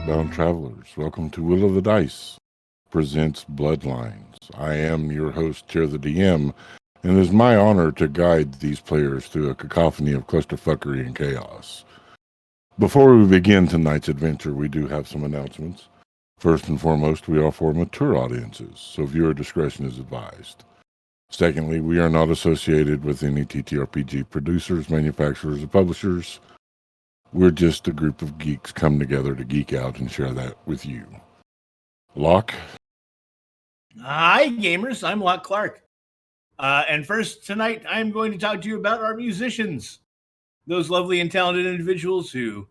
Bound travelers, welcome to Will of the Dice presents Bloodlines. I am your host, Chair the DM, and it is my honor to guide these players through a cacophony of clusterfuckery and chaos. Before we begin tonight's adventure, we do have some announcements. First and foremost, we are for mature audiences, so viewer discretion is advised. Secondly, we are not associated with any TTRPG producers, manufacturers, or publishers. We're just a group of geeks come together to geek out and share that with you. Locke? Hi, gamers. I'm Locke Clark. And first, tonight, I'm going to talk to you about our musicians, those lovely and talented individuals who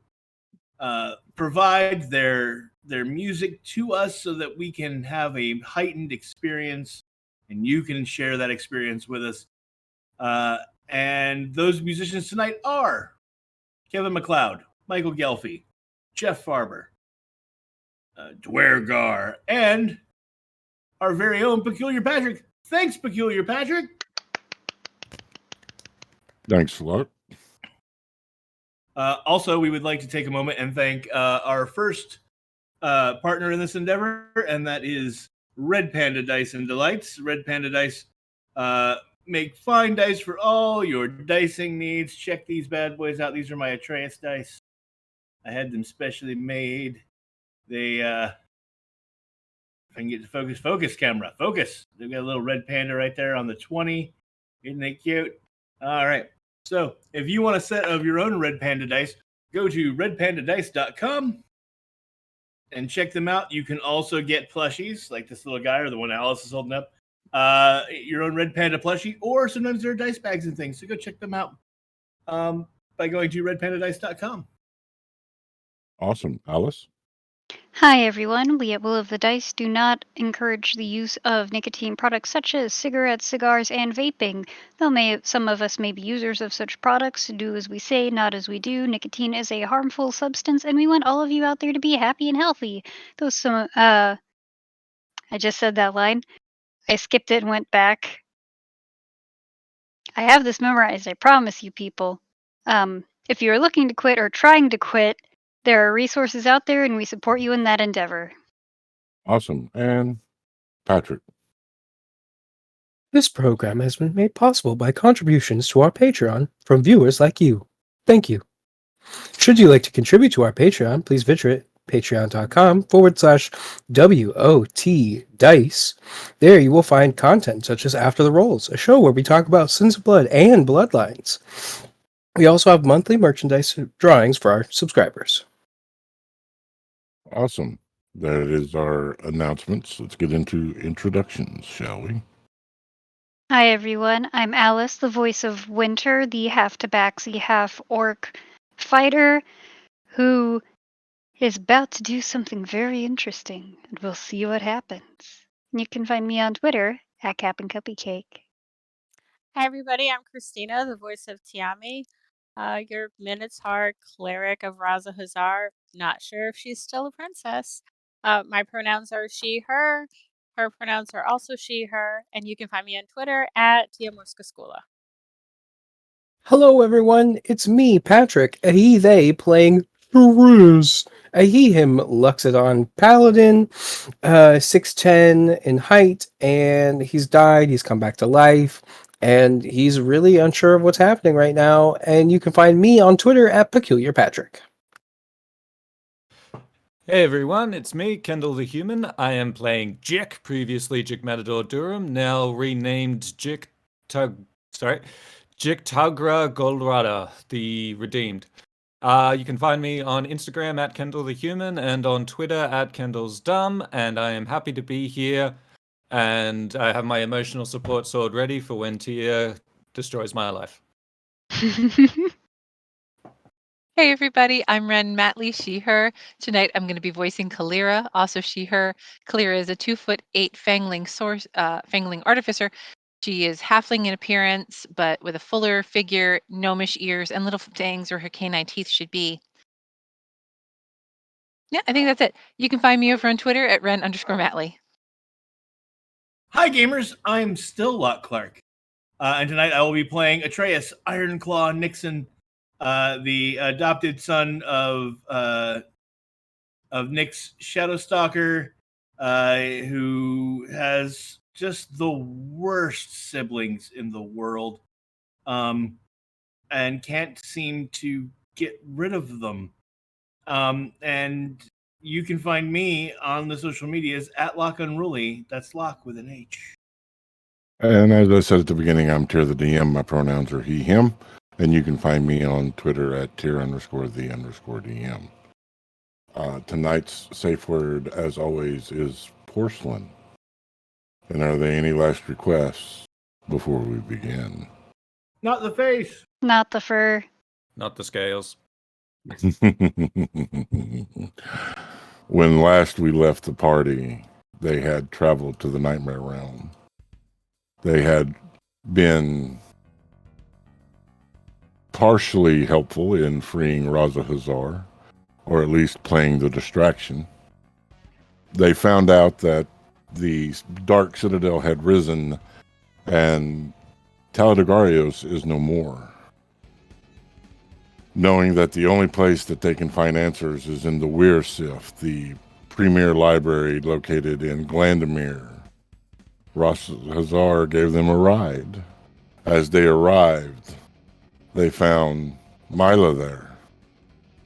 provide their music to us so that we can have a heightened experience and you can share that experience with us. And those musicians tonight are Kevin MacLeod, Michael Gelfie, Jeff Farber, Dwergar, and our very own Peculiar Patrick. Thanks, Peculiar Patrick. Thanks, Locke. Also, we would like to take a moment and thank our first partner in this endeavor, and that is Red Panda Dice and Delights. Red Panda Dice make fine dice for all your dicing needs. Check these bad boys out. These are my Atreus dice. I had them specially made. They, if I can get to focus camera, focus. They've got a little red panda right there on the 20. Isn't they cute? All right. So if you want a set of your own Red Panda dice, go to redpandadice.com and check them out. You can also get plushies like this little guy or the one Alice is holding up, your own Red Panda plushie, or sometimes there are dice bags and things. So go check them out by going to redpandadice.com. Awesome. Alice? Hi everyone, we at Will of the Dice do not encourage the use of nicotine products such as cigarettes, cigars, and vaping. Though some of us may be users of such products, do as we say, not as we do. Nicotine is a harmful substance, and we want all of you out there to be happy and healthy. I just said that line. I skipped it and went back. I have this memorized, I promise you people. If you are looking to quit or trying to quit, there are resources out there, and we support you in that endeavor. Awesome. And Patrick? This program has been made possible by contributions to our Patreon from viewers like you. Thank you. Should you like to contribute to our Patreon, please visit patreon.com/WOT Dice. There you will find content such as After the Rolls, a show where we talk about Sins of Blood and Bloodlines. We also have monthly merchandise drawings for our subscribers. Awesome. That is our announcements. Let's get into introductions, shall we? Hi everyone, I'm Alice, the voice of Winter, the half-tabaxi, half-orc fighter who is about to do something very interesting, and we'll see what happens. And you can find me on Twitter at CapandCupcake. Hi, everybody. I'm Christina, the voice of Tiami, your Minotaur cleric of Raza Hazar. Not sure if she's still a princess. My pronouns are she, her. Her pronouns are also she, her. And you can find me on Twitter at Tiamorskaskula. Hello everyone, it's me, Patrick, a he, they, playing Riz, a he, him, Luxodon Paladin, 6'10" in height, and he's died, he's come back to life, and he's really unsure of what's happening right now, and you can find me on Twitter at Peculiar Patrick. Hey everyone, it's me, Kendall the Human. I am playing Jick, previously Jick Matador Durham, now renamed Jick Tugra Golrada, the Redeemed. You can find me on Instagram at Kendall the Human and on Twitter at Kendall's Dumb, and I am happy to be here. And I have my emotional support sword ready for when Tia destroys my life. Hey everybody, I'm Ren Matley, she, her. Tonight I'm going to be voicing Kalira, also she, her. Kalira is a 2'8" fangling artificer. She is halfling in appearance, but with a fuller figure, gnomish ears, and little fangs where her canine teeth should be. Yeah, I think that's it. You can find me over on Twitter at Ren_Matley. Hi, gamers. I'm still Locke Clark. And tonight I will be playing Atreus Ironclaw Nixon, the adopted son of Nick's Shadow Stalker, who has just the worst siblings in the world, and can't seem to get rid of them. And you can find me on the social medias at Lock Unruly. That's Lock with an H. And as I said at the beginning, I'm Tier the DM. My pronouns are he, him. And you can find me on Twitter at Tier_the_DM. Tonight's safe word, as always, is porcelain. And are there any last requests before we begin? Not the face. Not the fur. Not the scales. When last we left the party, they had traveled to the Nightmare Realm. They had been partially helpful in freeing Raza Hazar, or at least playing the distraction. They found out that the Dark Citadel had risen and Taladegarios is no more. Knowing that the only place that they can find answers is in the Weir Sif, the premier library located in Glandamere. Raza Hazar gave them a ride. As they arrived, they found Mila there.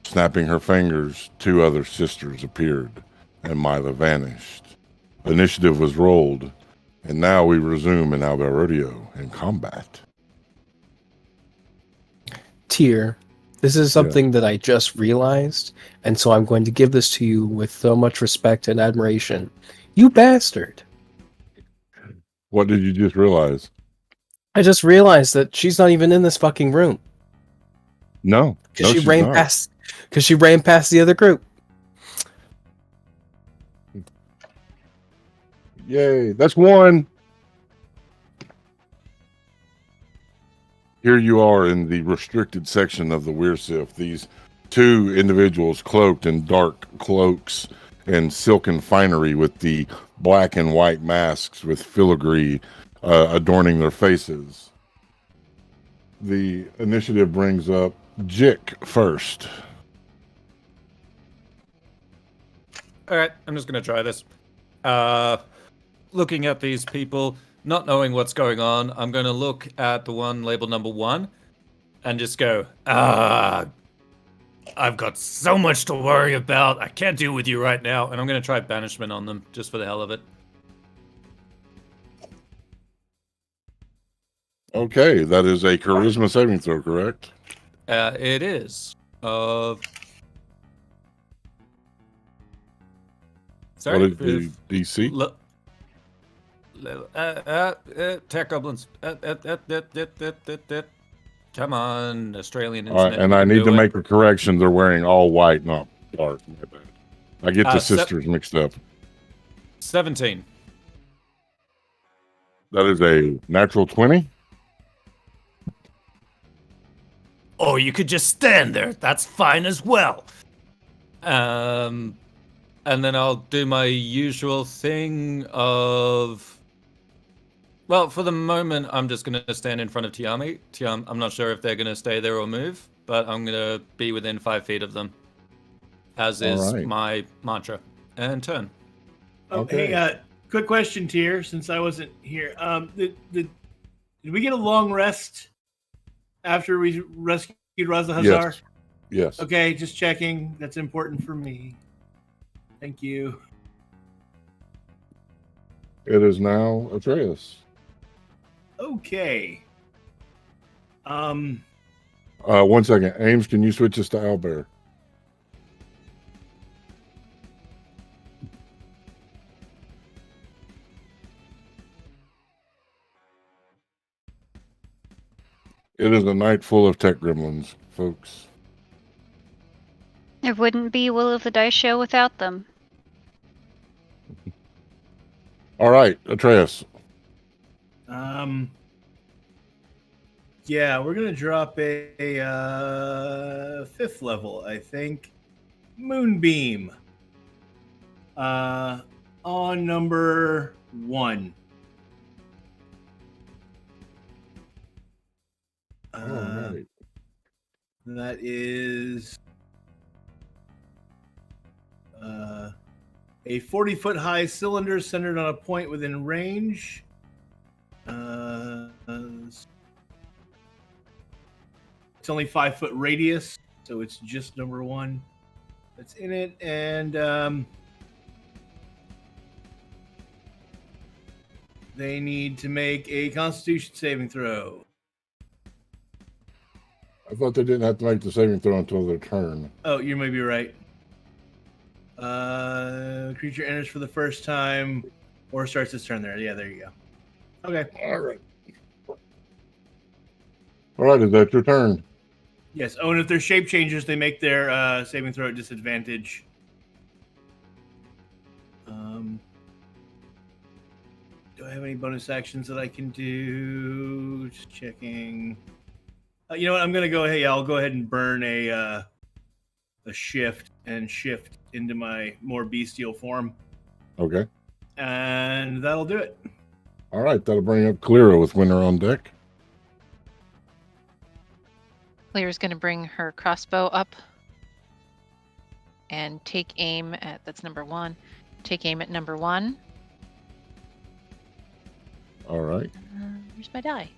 Snapping her fingers, 2 other sisters appeared, and Mila vanished. Initiative was rolled, and now we resume in Alberodio in combat. Tier, this is something that I just realized, and so I'm going to give this to you with so much respect and admiration. You bastard! What did you just realize? I just realized that she's not even in this fucking room. No, Because she's she ran not. past. Because she ran past the other group. Yay, that's 1. Here you are in the restricted section of the Weirsif. These 2 individuals cloaked in dark cloaks and silken finery with the black and white masks with filigree adorning their faces. The initiative brings up Jick first. All right, I'm just going to try this. Looking at these people, not knowing what's going on, I'm going to look at the one labeled number 1 and just go, I've got so much to worry about. I can't deal with you right now. And I'm going to try banishment on them just for the hell of it. Okay, that is a charisma saving throw, correct? It is. Sorry. What is the DC? Tech goblins. Come on, Australian All right, internet. and you I can need do to it. make a correction. They're wearing all white, not dark. My bad. I get the sisters mixed up. 17. That is a natural 20. Or you could just stand there. That's fine as well. And then I'll do my usual thing of... Well, for the moment, I'm just going to stand in front of Tiami. I'm not sure if they're going to stay there or move, but I'm going to be within 5 feet of them, as is my mantra. And turn. Okay. Hey, quick question, Tier, since I wasn't here. Did we get a long rest after we rescued Raza Hazar? Yes. Okay, just checking. That's important for me. Thank you. It is now Atreus. Okay. 1 second. Ames, can you switch us to Owlbear? It is a night full of tech gremlins, folks. It wouldn't be Will of the Dice show without them. All right, Atreus. Yeah, we're gonna drop a 5th level, I think. Moonbeam. On number 1. Right. That is a 40-foot high cylinder centered on a point within range. It's only 5-foot radius, so it's just number one that's in it. And they need to make a Constitution saving throw. I thought they didn't have to make the saving throw until their turn. Oh, you may be right. Creature enters for the first time or starts its turn there. Yeah, there you go. Okay. All right. All right, is that your turn? Yes. Oh, and if they're shape changers, they make their saving throw at disadvantage. Do I have any bonus actions that I can do? Just checking. You know what? I'm gonna go. Hey, I'll go ahead and burn a shift and shift into my more bestial form. Okay. And that'll do it. All right, that'll bring up Clara with Winter on deck. Claire's going to bring her crossbow up and take aim at, that's number one. Take aim at number one. All right. Where's my die?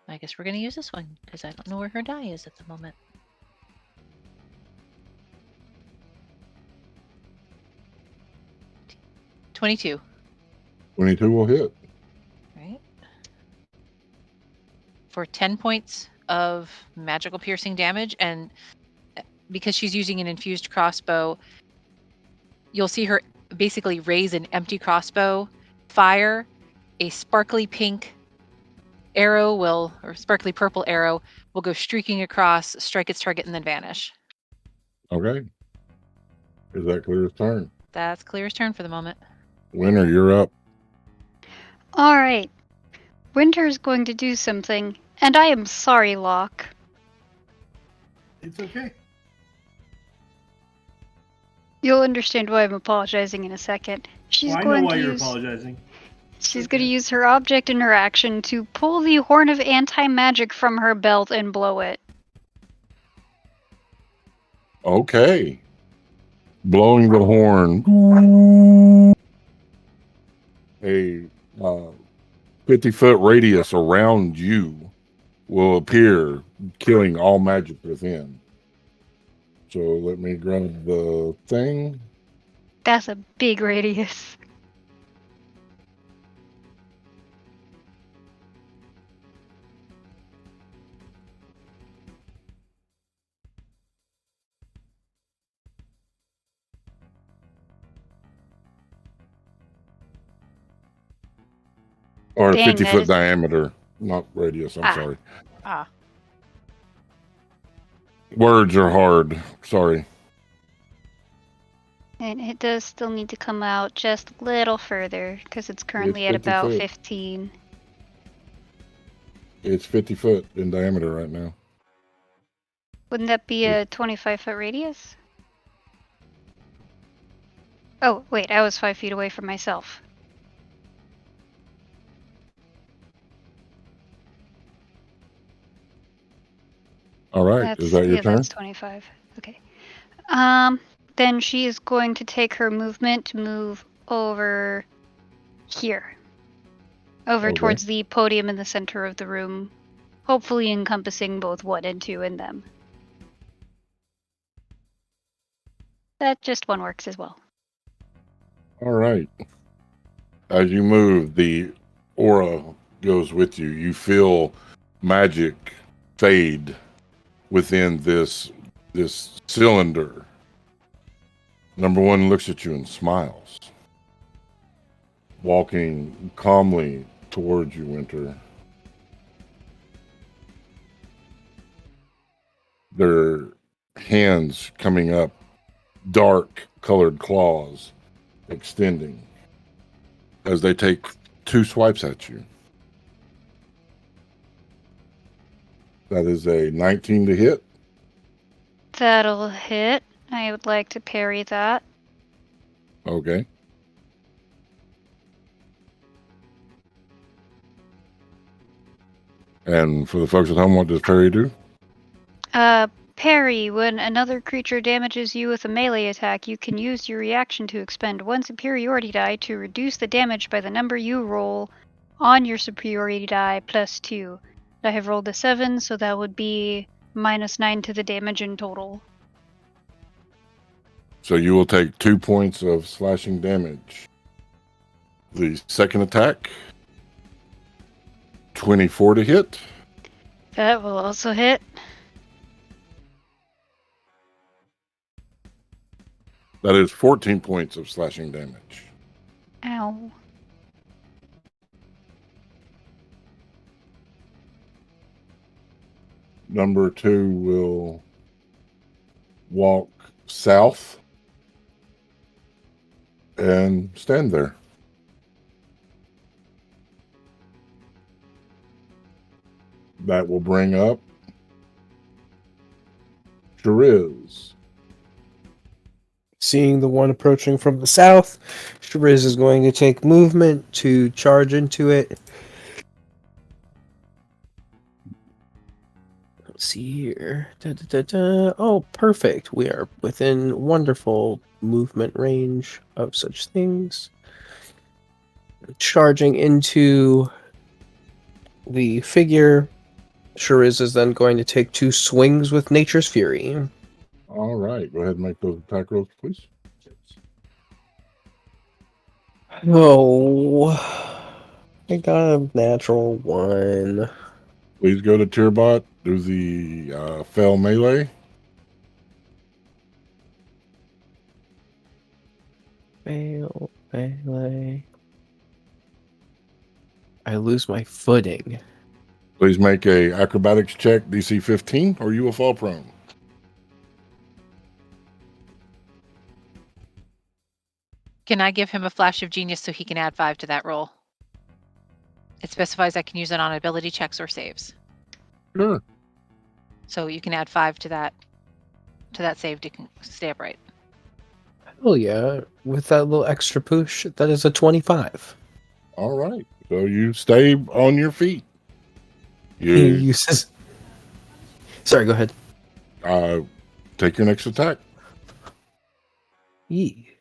I guess we're going to use this one because I don't know where her die is at the moment. $22. 22 will hit. Right. For 10 points of magical piercing damage, and because she's using an infused crossbow, you'll see her basically raise an empty crossbow, fire a sparkly pink arrow or sparkly purple arrow will go streaking across, strike its target, and then vanish. Okay. Is that Clara's turn? That's Claire's turn for the moment. Winter, you're up. All right. Winter's going to do something, and I am sorry, Locke. It's okay. You'll understand why I'm apologizing in a second. She's I know going why to you're use. apologizing. She's going to use her object interaction to pull the horn of anti-magic from her belt and blow it. Okay. Blowing the horn. A 50-foot radius around you will appear, killing all magic within. So let me grab the thing. That's a big radius. Or a Dang, 50-foot is... diameter, not radius. I'm sorry. Ah. Words are hard. Sorry. And it does still need to come out just a little further, because it's currently It's at 50 about foot. 15. It's 50 foot in diameter right now. Wouldn't that be a 25-foot radius? Oh, wait, I was 5 feet away from myself. All right. Is that your turn? That's 25. Okay. Then she is going to take her movement to move over here. Over Okay. towards the podium in the center of the room, hopefully encompassing both 1 and 2 in them. That just one works as well. All right. As you move, the aura goes with you. You feel magic fade within this cylinder. Number one looks at you and smiles, walking calmly towards you, Winter. Their hands coming up, dark colored claws extending as they take 2 swipes at you. That is a 19 to hit. That'll hit. I would like to parry that. Okay. And for the folks at home, what does parry do? Parry. When another creature damages you with a melee attack, you can use your reaction to expend one superiority die to reduce the damage by the number you roll on your superiority die plus 2. I have rolled a 7, so that would be -9 to the damage in total. So you will take 2 points of slashing damage. The second attack, 24 to hit. That will also hit. That is 14 points of slashing damage. Ow. Number 2 will walk south and stand there. That will bring up Shariz. Seeing the one approaching from the south, Shariz is going to take movement to charge into it. Let's see here. Oh, perfect. We are within wonderful movement range of such things. Charging into the figure, Shariz is then going to take 2 swings with Nature's Fury. All right, go ahead and make those attack rolls, please. Oh, I got a natural 1. Please go to Tierbot, do the fell melee. Fail, melee. I lose my footing. Please make a acrobatics check, DC 15, or you will fall prone. Can I give him a flash of genius so he can add 5 to that roll? It specifies I can use it on ability checks or saves. Sure. So you can add 5 to that save to stay upright. Oh yeah, with that little extra push, that is a 25. All right. So you stay on your feet. He You uses. Sorry, go ahead. take your next attack. Yee.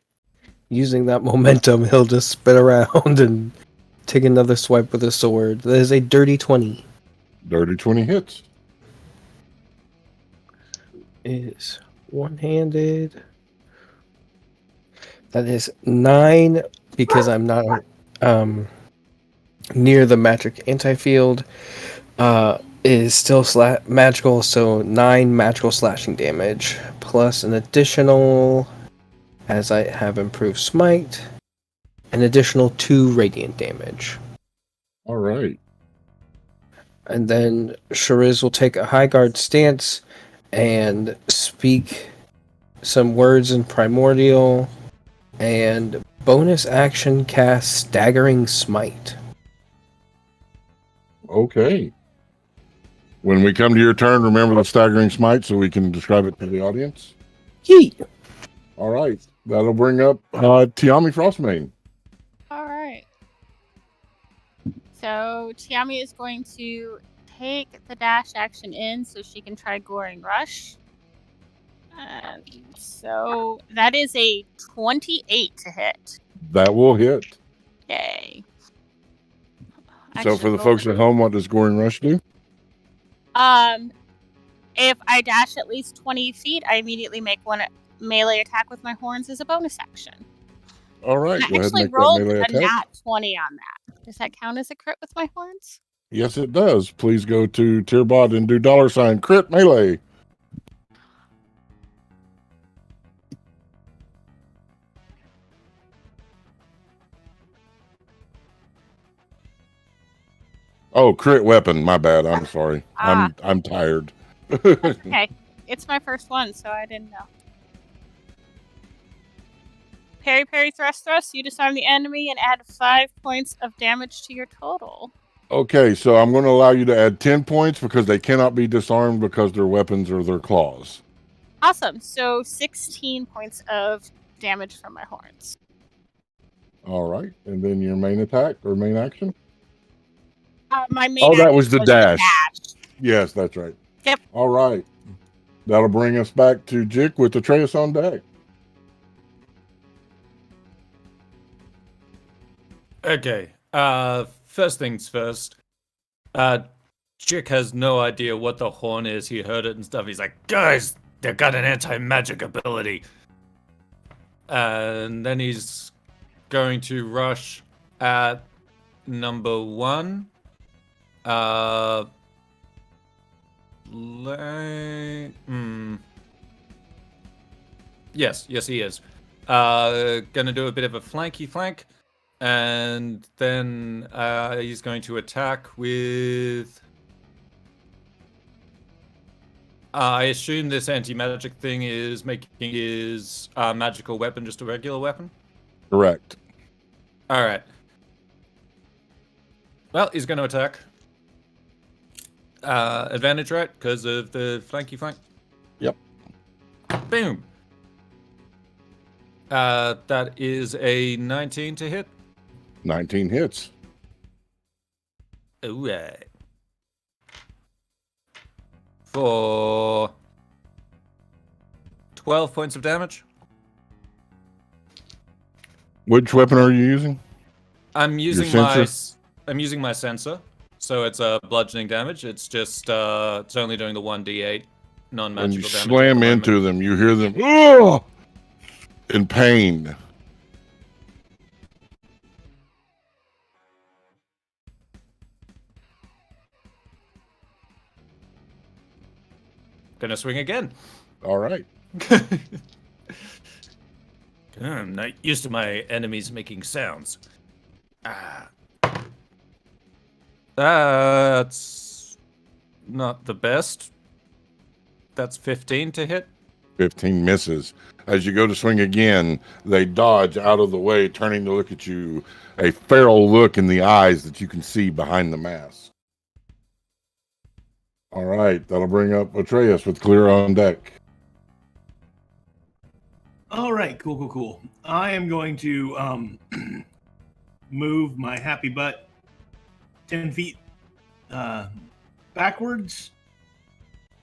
Using that momentum, he'll just spin around and take another swipe with his sword. That is a dirty 20. Dirty 20 hits. Is one-handed. That is 9 because I'm not near the magic anti-field. Is still magical, so 9 magical slashing damage plus an additional, as I have improved smite, an additional 2 radiant damage. All right. And then Shariz will take a high guard stance and speak some words in Primordial and bonus action cast Staggering Smite. Okay. When we come to your turn, remember the staggering smite so we can describe it to the audience. Yeet! All right. That'll bring up Tiami Frostmane. All right. So Tiami is going to take the dash action in so she can try Goring Rush. So that is a 28 to hit. That will hit. Yay. So for the folks at home, what does Goring Rush do? If I dash at least 20 feet, I immediately make one melee attack with my horns as a bonus action. All right. I Go ahead and actually make that rolled melee a attack. nat 20 on that. Does that count as a crit with my horns? Yes, it does. Please go to Tierbot and do $ crit melee. Oh, crit weapon. My bad. I'm sorry. I'm tired. Okay. It's my first one, so I didn't know. Parry, parry, thrust, thrust. You disarm the enemy and add 5 points of damage to your total. Okay, so I'm going to allow you to add 10 points because they cannot be disarmed because their weapons are their claws. Awesome. So 16 points of damage from my horns. All right. And then your main attack or main action? My main Oh, that action was the was dash. dash. Yes, that's right. Yep. All right. That'll bring us back to Jick with Atreus on deck. Okay. First things first. Jick has no idea what the horn is. He heard it and stuff. He's like, guys, they've got an anti-magic ability. And then he's going to rush at number 1. Yes, he is. Gonna do a bit of a flanky flank. And then he's going to attack with... I assume this anti-magic thing is making his magical weapon just a regular weapon? Correct. Alright. Well, he's going to attack. Advantage, right? Because of the flanky flank? Yep. Boom! That is a 19 to hit. 19 hits. Alright. For 12 points of damage. Which weapon are you using? I'm using my sensor, so it's a bludgeoning damage. It's just it's only doing the 1d8 non-magical When you damage. slam into them, you hear them "Ugh!" in pain. Gonna swing again. All right. I'm not used to my enemies making sounds. That's not the best. That's 15 to hit. 15 misses. As you go to swing again, they dodge out of the way, turning to look at you, a feral look in the eyes that you can see behind the mask. All right, that'll bring up Atreus with clear on deck. All right, cool. I am going to move my happy butt 10 feet backwards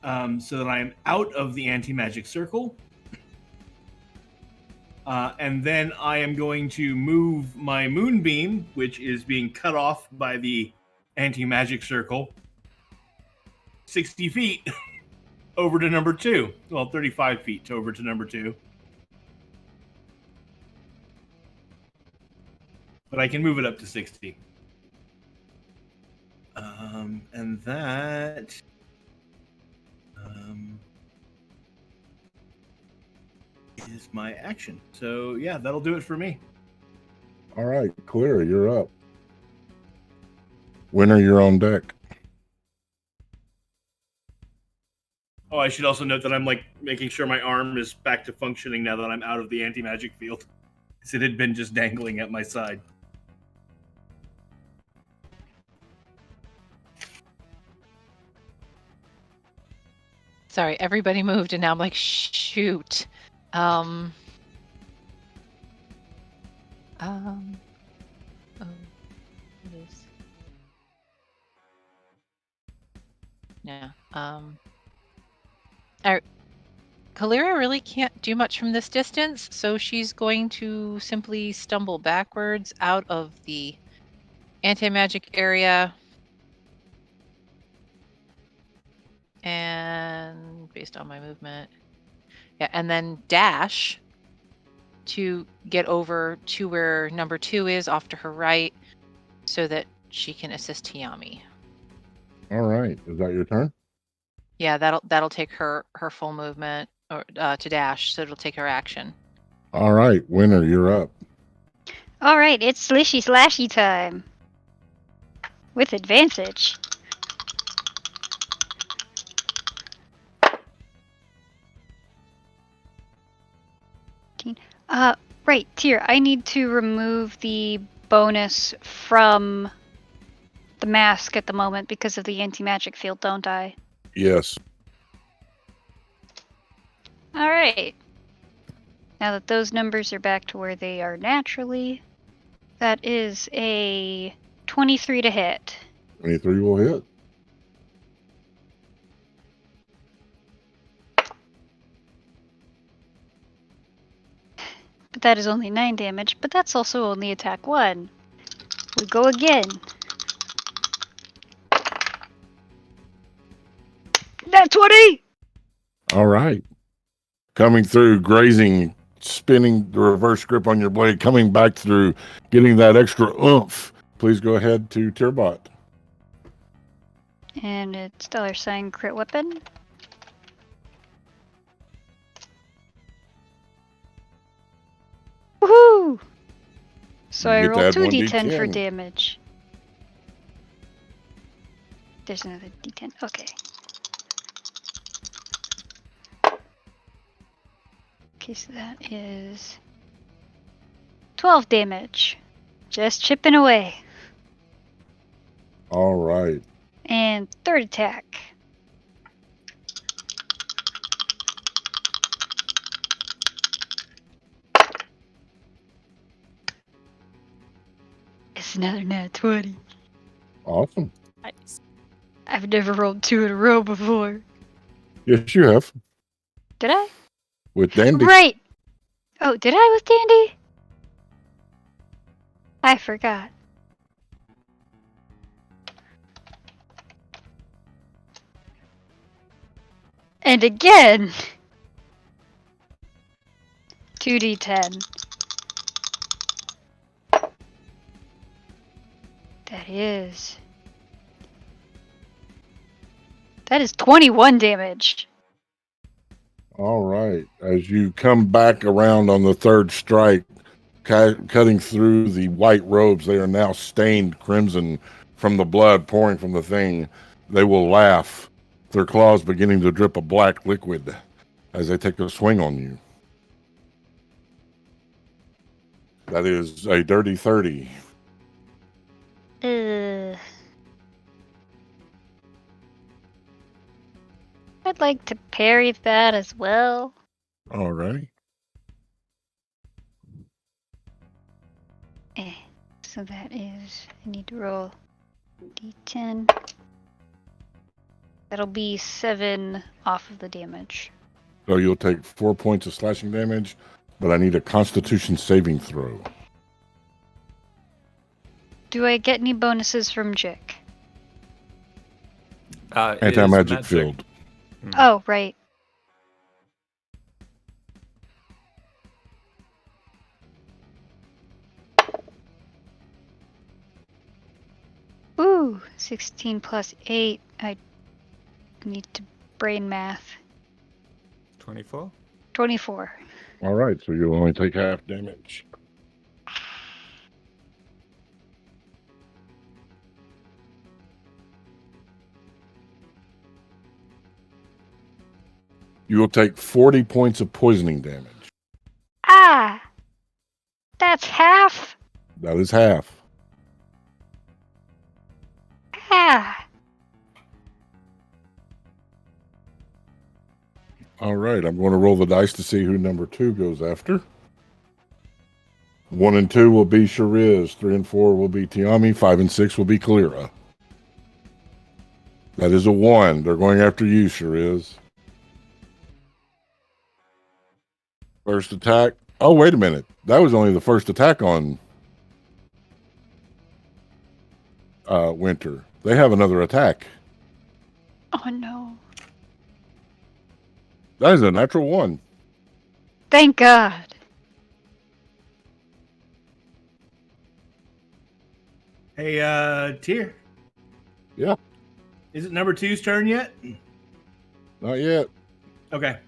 so that I am out of the anti-magic circle. And then I am going to move my moonbeam, which is being cut off by the anti-magic circle, 60 feet over to number 2. Well, 35 feet over to number 2. But I can move it up to 60. And that... is my action. So, yeah, that'll do it for me. All right, Clear, you're up. Winner, you're on deck. Oh, I should also note that I'm like making sure my arm is back to functioning now that I'm out of the anti-magic field. Because it had been just dangling at my side. Sorry, everybody moved, and now I'm like, shoot. Oh, what is... Yeah. Kalira really can't do much from this distance, so she's going to simply stumble backwards out of the anti-magic area. And based on my movement. Yeah, and then dash to get over to where number 2 is, off to her right, so that she can assist Tiami. All right, is that your turn? Yeah, that'll take her full movement or to dash, so it'll take her action. All right, Winner, you're up. All right, it's Slishy Slashy time. With advantage. Right, Tyr, I need to remove the bonus from the mask at the moment because of the anti-magic field, don't I? Yes. Alright. Now that those numbers are back to where they are naturally, that is a 23 to hit. 23 will hit. That is only 9 damage, but that's also only attack 1. We go again. Nat 20! All right. Coming through, grazing, spinning the reverse grip on your blade, coming back through, getting that extra oomph. Please go ahead to Tierbot. And it's $sign crit weapon. Woohoo! So You I get to roll add 2d10 for 1d10. damage. There's another d10. Okay. Okay, so that is 12 damage. Just chipping away. All right. And third attack. It's another nat 20. Awesome. Nice. I've never rolled 2 in a row before. Yes, you have. Did I? With Dandy. Right! Oh, did I with Dandy? I forgot. And again! 2d10. That is 21 damage. All right. As you come back around on the third strike, cutting through the white robes, they are now stained crimson from the blood pouring from the thing. They will laugh, their claws beginning to drip a black liquid as they take a swing on you. That is a dirty 30. I'd like to parry that as well. All right. So that is, I need to roll d10. That'll be 7 off of the damage. So you'll take 4 points of slashing damage, but I need a Constitution saving throw. Do I get any bonuses from Jick? Anti-magic field. Oh, right. Ooh, 16 plus 8. I need to brain math. 24? 24. All right, so you'll only take half damage. You will take 40 points of poisoning damage. Ah! That's half? That is half. Ah! All right, I'm going to roll the dice to see who number 2 goes after. 1 and 2 will be Shariz. 3 and 4 will be Tiami. 5 and 6 will be Kalira. That is a 1. They're going after you, Shariz. First attack. Oh, wait a minute. That was only the first attack on Winter. They have another attack. Oh no. That is a natural 1. Thank God. Hey, Tyr. Yeah. Is it number 2's turn yet? Not yet. Okay.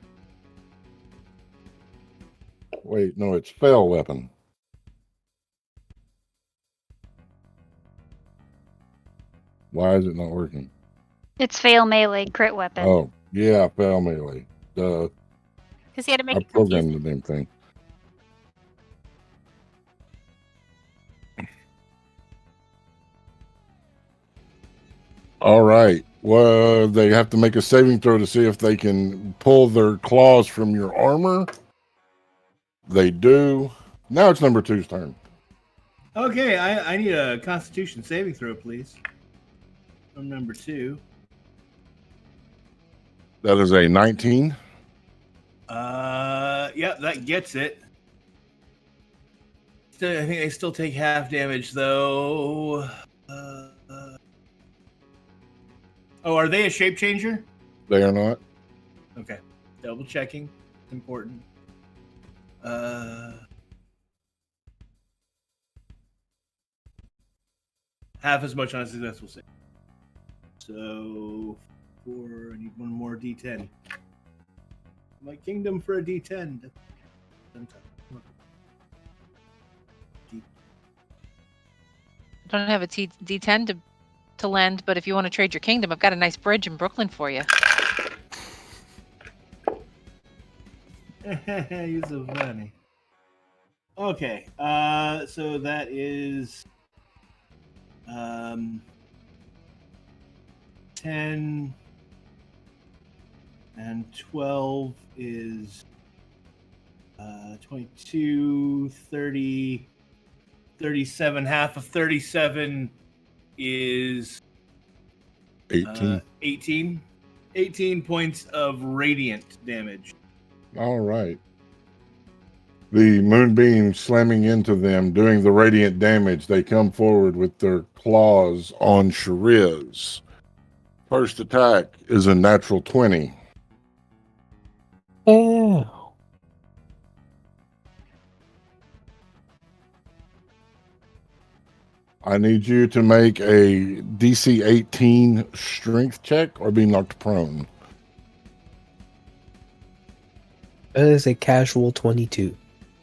Wait, no, it's spell weapon. Why is it not working? It's fail melee crit weapon. Oh, yeah, fail melee. Duh. Because he had to make I it confusing. programmed the damn thing. All right. Well, they have to make a saving throw to see if they can pull their claws from your armor. They do. Now it's number 2's turn. Okay, I need a Constitution saving throw, please. From number 2. That is a 19. Yeah, that gets it. think they still take half damage though. Oh, are they a shape changer? They are not. Okay, double checking. Important. Half as much on a successful save. So, I need one more D10. My kingdom for a D10. I don't have a D10 to lend, but if you want to trade your kingdom, I've got a nice bridge in Brooklyn for you. You're so funny. Okay, so that is 10 and 12 is 22, 30, 37. Half of 37 is 18. 18. 18 points of radiant damage. All right. The moonbeam slamming into them, doing the radiant damage. They come forward with their claws on Shariz. First attack is a natural 20. Ew. I need you to make a DC 18 strength check or be knocked prone. That is a casual 22.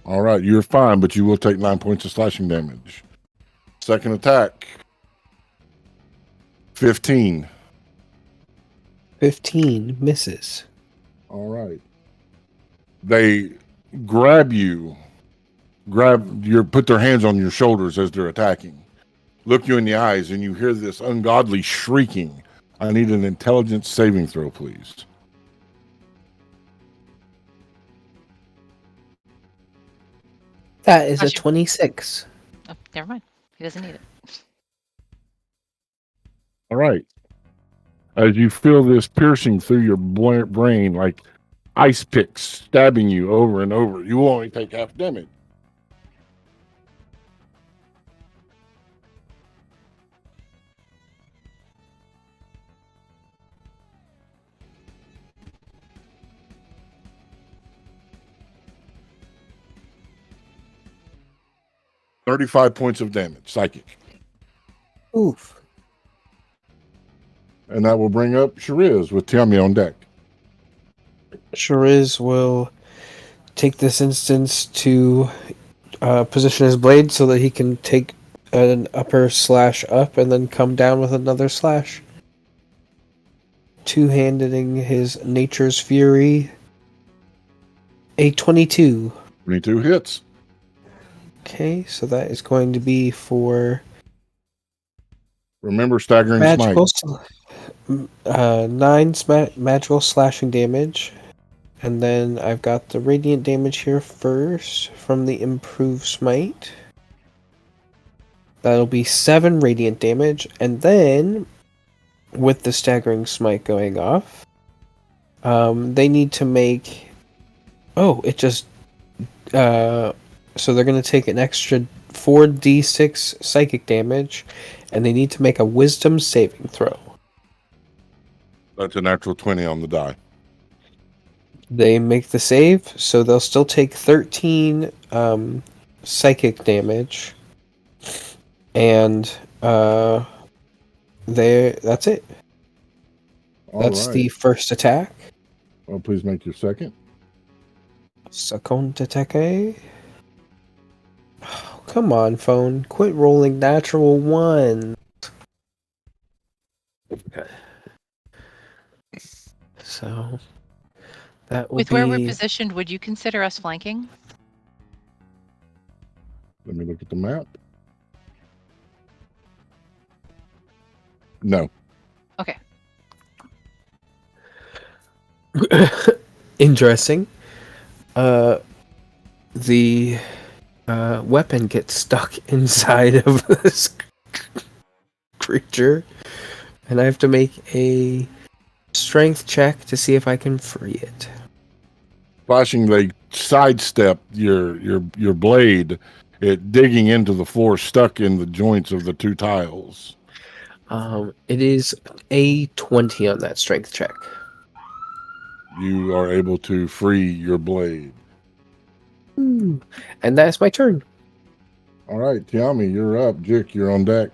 All right, you're fine, but you will take 9 points of slashing damage. Second attack, 15. 15 misses. All right. They grab you, put their hands on your shoulders as they're attacking. Look you in the eyes, and you hear this ungodly shrieking. I need an intelligence saving throw, please. That is a Gosh, 26. Oh, never mind. He doesn't need it. All right. As you feel this piercing through your brain like ice picks stabbing you over and over, you will only take half damage. $35 points of damage, psychic. Oof. And that will bring up Shariz with Tiami on deck. Shariz will take this instance to position his blade so that he can take an upper slash up and then come down with another slash. Two-handing his Nature's Fury. A 22. 22 hits. Okay, so that is going to be for Remember staggering magical, smite. 9 magical slashing damage. And then I've got the radiant damage here first from the improved smite. That'll be 7 radiant damage. And then, with the staggering smite going off, they need to make... Oh, it just... so they're going to take an extra 4d6 psychic damage, and they need to make a wisdom saving throw. That's a natural 20 on the die. They make the save, so they'll still take 13 psychic damage, and that's it. That's right. the first attack. Well, please make your second. Second attack. Oh, come on, phone. Quit rolling natural one. Okay. So that will With be... where we're positioned, would you consider us flanking? Let me look at the map. No. Okay. Interesting. The weapon gets stuck inside of this creature, and I have to make a strength check to see if I can free it. Flashing, they sidestep your blade, it digging into the floor, stuck in the joints of the two tiles. It is a 20 on that strength check. You are able to free your blade. And that's my turn. All right, Tiami, you're up. Jick, you're on deck.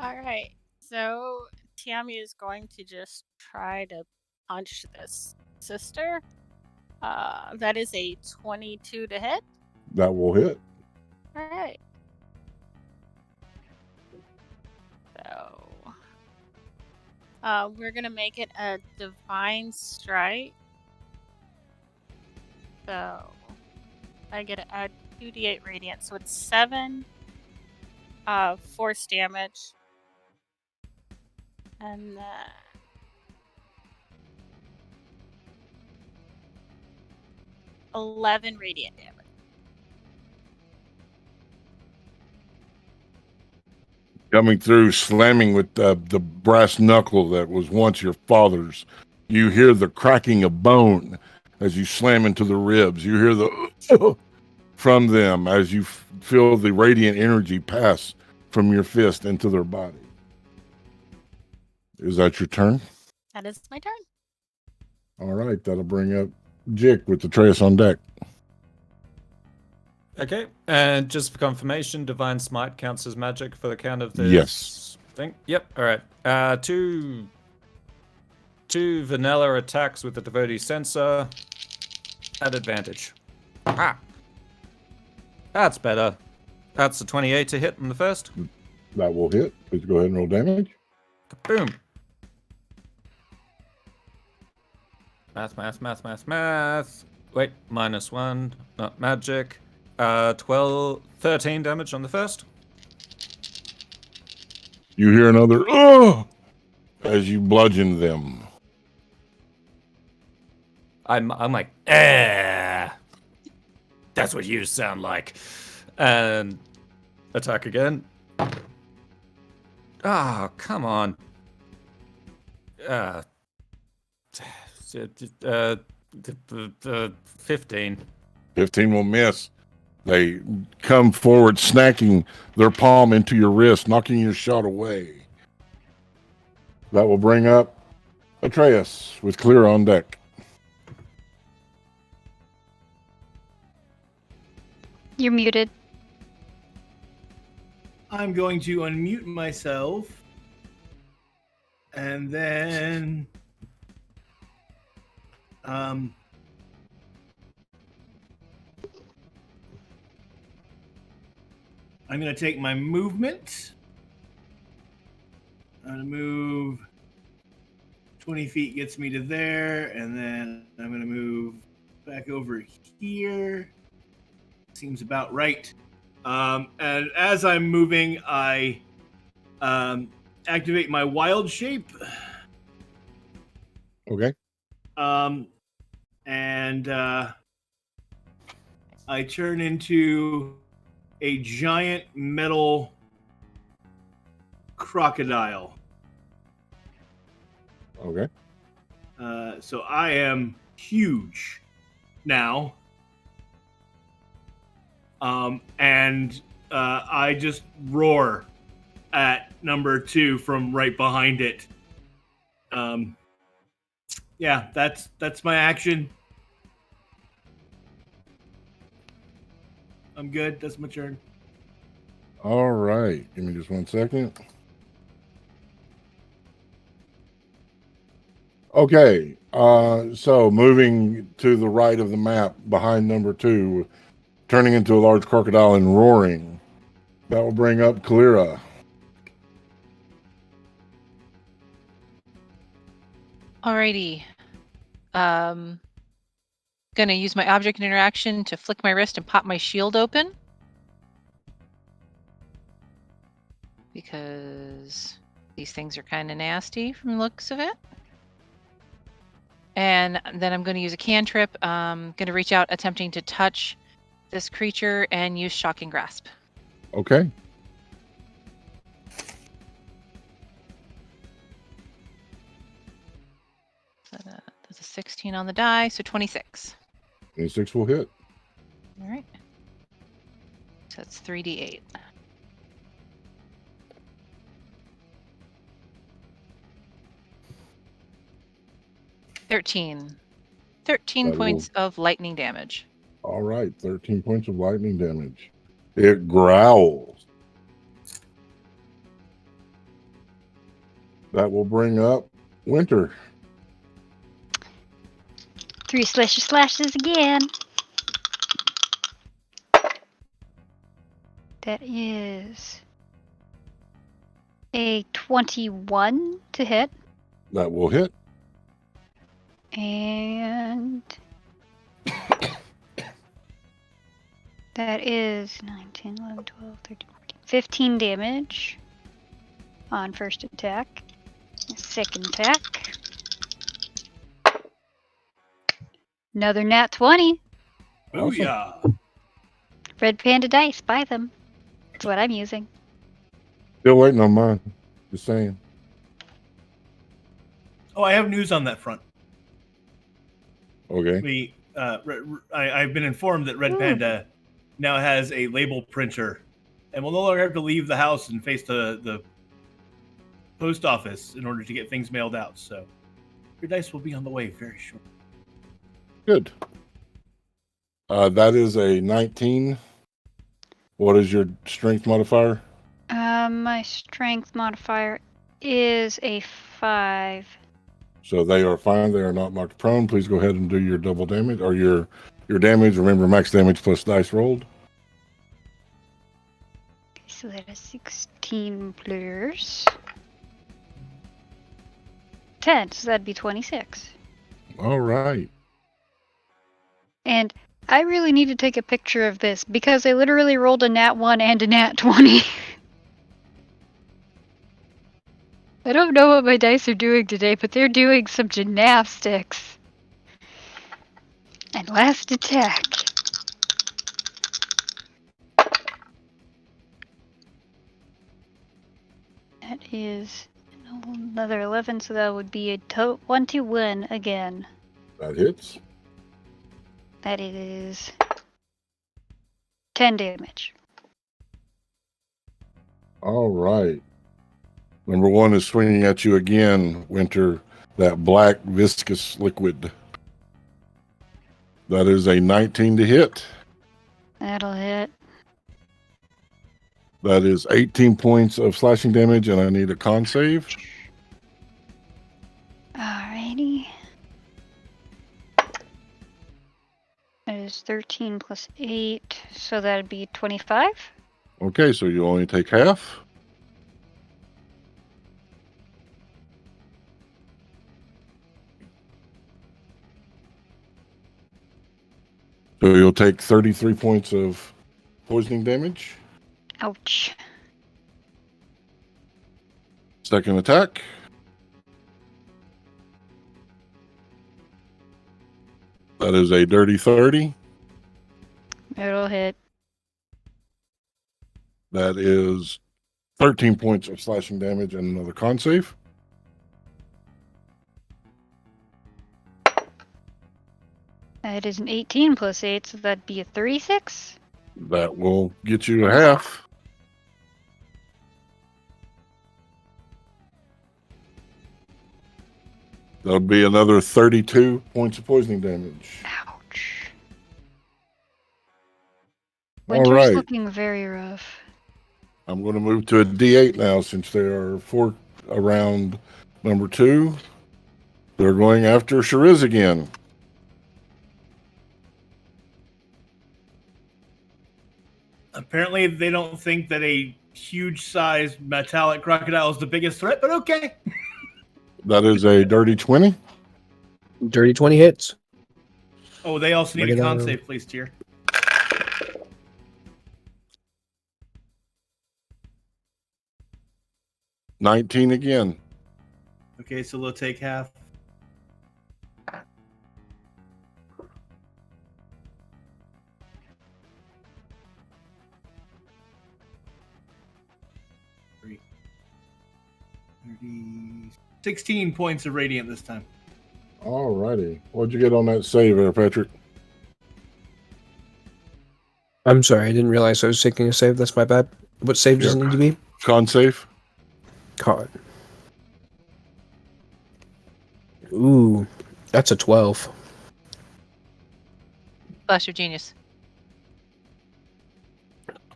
All right. So Tiami is going to just try to punch this sister. That is a 22 to hit. That will hit. All right. So we're gonna make it a divine strike. So I get to add 2d8 radiant, so it's 7 force damage, and then 11 radiant damage. Coming through, slamming with the brass knuckle that was once your father's. You hear the cracking of bone as you slam into the ribs. You hear the from them as you feel the radiant energy pass from your fist into their body. Is that your turn? That is my turn. All right, that'll bring up Jick with the Atreus on deck. Okay, and just for confirmation, Divine Smite counts as magic for the count of this Yes. thing? Yep, alright. Two vanilla attacks with the Devotee Sensor at advantage. Ah! That's better. That's a 28 to hit on the first. That will hit. Please go ahead and roll damage. Boom. Math. Wait, -1, not magic. 13 damage on the first. You hear another "oh" as you bludgeon them. I'm like, eh. That's what you sound like. And attack again. Ah, oh, come on. 15. 15 will miss. They come forward, snacking their palm into your wrist, knocking your shot away. That will bring up Atreus with Clear on deck. You're muted. I'm going to unmute myself. And then I'm going to take my movement. I'm going to move 20 feet, gets me to there, and then I'm going to move back over here. Seems about right. And as I'm moving, I activate my wild shape. Okay. And I turn into a giant metal crocodile. Okay. So I am huge now. And I just roar at number 2 from right behind it. Yeah, that's my action. I'm good. That's my turn. All right. Give me just 1 second. Okay. So moving to the right of the map behind number 2, turning into a large crocodile and roaring. That will bring up Kalira. Alrighty. Gonna use my object interaction to flick my wrist and pop my shield open. Because these things are kind of nasty from the looks of it. And then I'm going to use a cantrip. I'm going to reach out, attempting to touch this creature and use Shocking Grasp. Okay. That's a 16 on the die, so 26. 26 will hit. All right. So that's 3d8. Thirteen That points of lightning damage. All right, 13 points of lightning damage. It growls. That will bring up Winter. 3 slashes again. That is a 21 to hit. That will hit. And that is 9, 10, 11, 12, 13, 14, 15 damage on first attack. Second attack. Another nat 20. Booyah! Red Panda dice, buy them. That's what I'm using. Still waiting on mine. Just saying. Oh, I have news on that front. Okay. I've been informed that Red Panda now has a label printer and will no longer have to leave the house and face the post office in order to get things mailed out. So your dice will be on the way very shortly. Good. That is a 19. What is your strength modifier? My strength modifier is a 5. So they are fine. They are not knocked prone. Please go ahead and do your double damage or your damage. Remember, max damage plus dice rolled. Okay, so that is 16 plus 10, so that'd be 26. All right. And I really need to take a picture of this because I literally rolled a nat 1 and a nat 20. I don't know what my dice are doing today, but they're doing some gymnastics. And last attack. That is another 11, so that would be a 1-1 again. That hits. That is 10 damage. All right. Number 1 is swinging at you again, Winter. That black viscous liquid. That is a 19 to hit. That'll hit. That is 18 points of slashing damage, and I need a con save. Alrighty. That is 13 plus 8, so that'd be 25. Okay, so you only take half. So you'll take 33 points of poisoning damage. Ouch. Second attack. That is a dirty 30. It'll hit. That is 13 points of slashing damage and another con save. That is an 18 plus 8, so that'd be a 36. That will get you a half. That'll be another 32 points of poisoning damage. Ouch. All Winter's right. looking very rough. I'm going to move to a D8 now since there are 4 around number 2. They're going after Shariz again. Apparently, they don't think that a huge-sized metallic crocodile is the biggest threat, but okay. That is a dirty 20. Dirty 20 hits. Oh, they also need Bring a it con on. save, please, Tier. $19 again. Okay, so they'll take half. Three. 30, 16 points of radiant this time. All righty. What'd you get on that save there, Patrick? I'm sorry, I didn't realize I was taking a save. That's my bad. What save does it need to be? Con save. Con. Ooh, that's a 12. Bless your genius.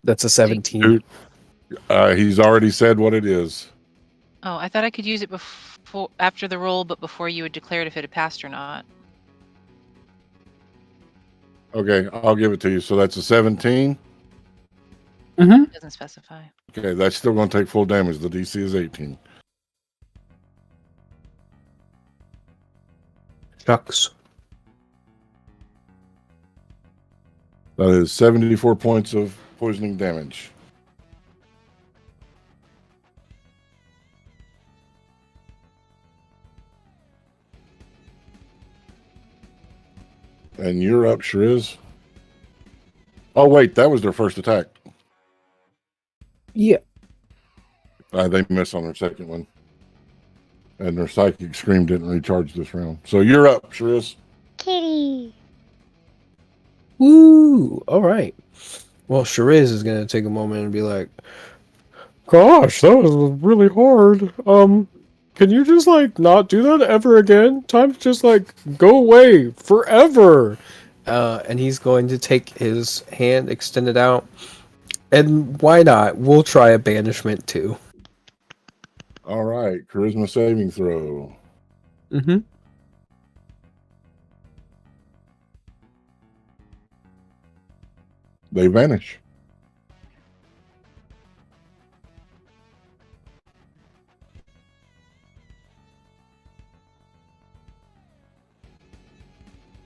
That's a 17. Dude, he's already said what it is. Oh, I thought I could use it after the roll, but before you had declared if it had passed or not. Okay, I'll give it to you. So that's a 17. Mm-hmm. It doesn't specify. Okay, that's still going to take full damage. The DC is 18. Shucks. That is 74 points of poisoning damage. And you're up, Shriz. Oh, wait, that was their first attack. Yeah. They missed on their second one. And their psychic scream didn't recharge this round. So you're up, Shriz. Kitty. Woo! All right. Well, Shariz is gonna take a moment and be like, "Gosh, that was really hard. Can you just like not do that ever again? Time to just like go away forever." And he's going to take his hand extended out, and why not? We'll try a banishment too. All right, charisma saving throw. Mm-hmm. They vanish.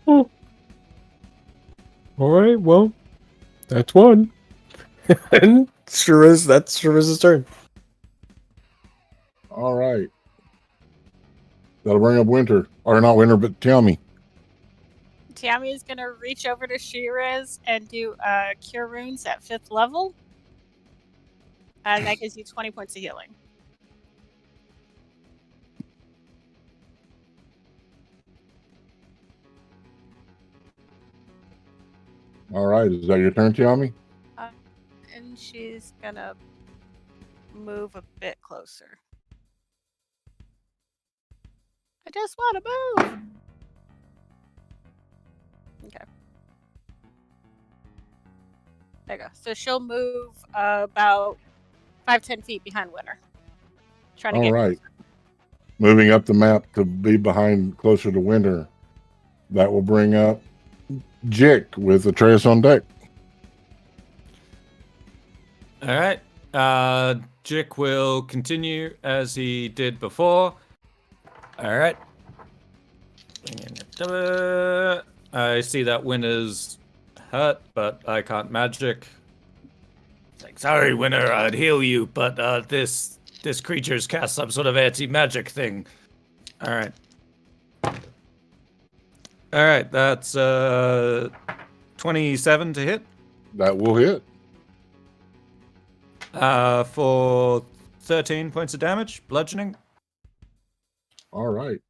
Oh. All right. Well, that's one. And that's Shiriz's turn. All right. That'll bring up Winter. Or not Winter, but Tiami. Tiami is going to reach over to Shiraz and do Cure Wounds at 5th level. And that gives you 20 points of healing. All right. Is that your turn, Tiami? And she's going to move a bit closer. I just want to move. Okay. There you go. So she'll move about 5-10 feet behind Winter. Trying to All get right. Moving up the map to be behind closer to Winter. That will bring up Jick with Atreus on deck. All right. Jick will continue as he did before. All right. I see that Winter's hurt, but I can't magic. It's like, sorry, Winter, I'd heal you, but this creature's cast some sort of anti-magic thing. All right. All right, that's 27 to hit. That will hit. For 13 points of damage, bludgeoning. All right.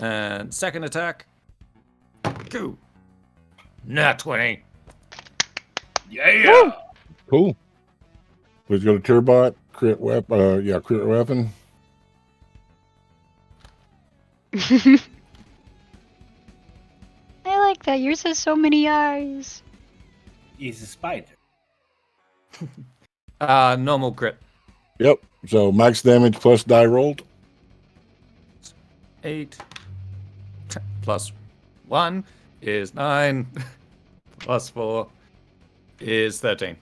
And second attack. Go. Nat 20. Yeah. Cool. Let's go to Turbot. Crit weapon. Crit weapon. I like that. Yours has so many eyes. He's a spider. Normal crit. Yep. So max damage plus die rolled. 8 plus 1 is 9 plus 4 is 13.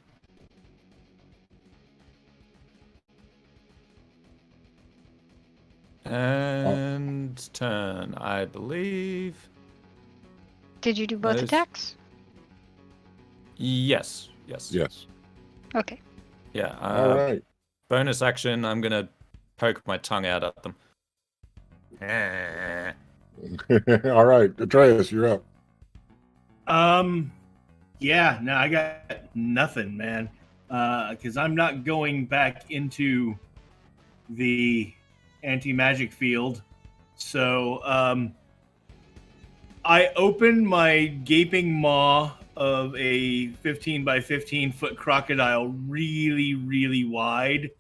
And turn, I believe. Did you do both Those- attacks? Yes. Yes. Okay. Yeah. All right. Bonus action, I'm going to poke my tongue out at them. All right. Atreus, you're up. Yeah, no, I got nothing, man. Because I'm not going back into the anti-magic field. So, I open my gaping maw of a 15 by 15 foot crocodile really, really wide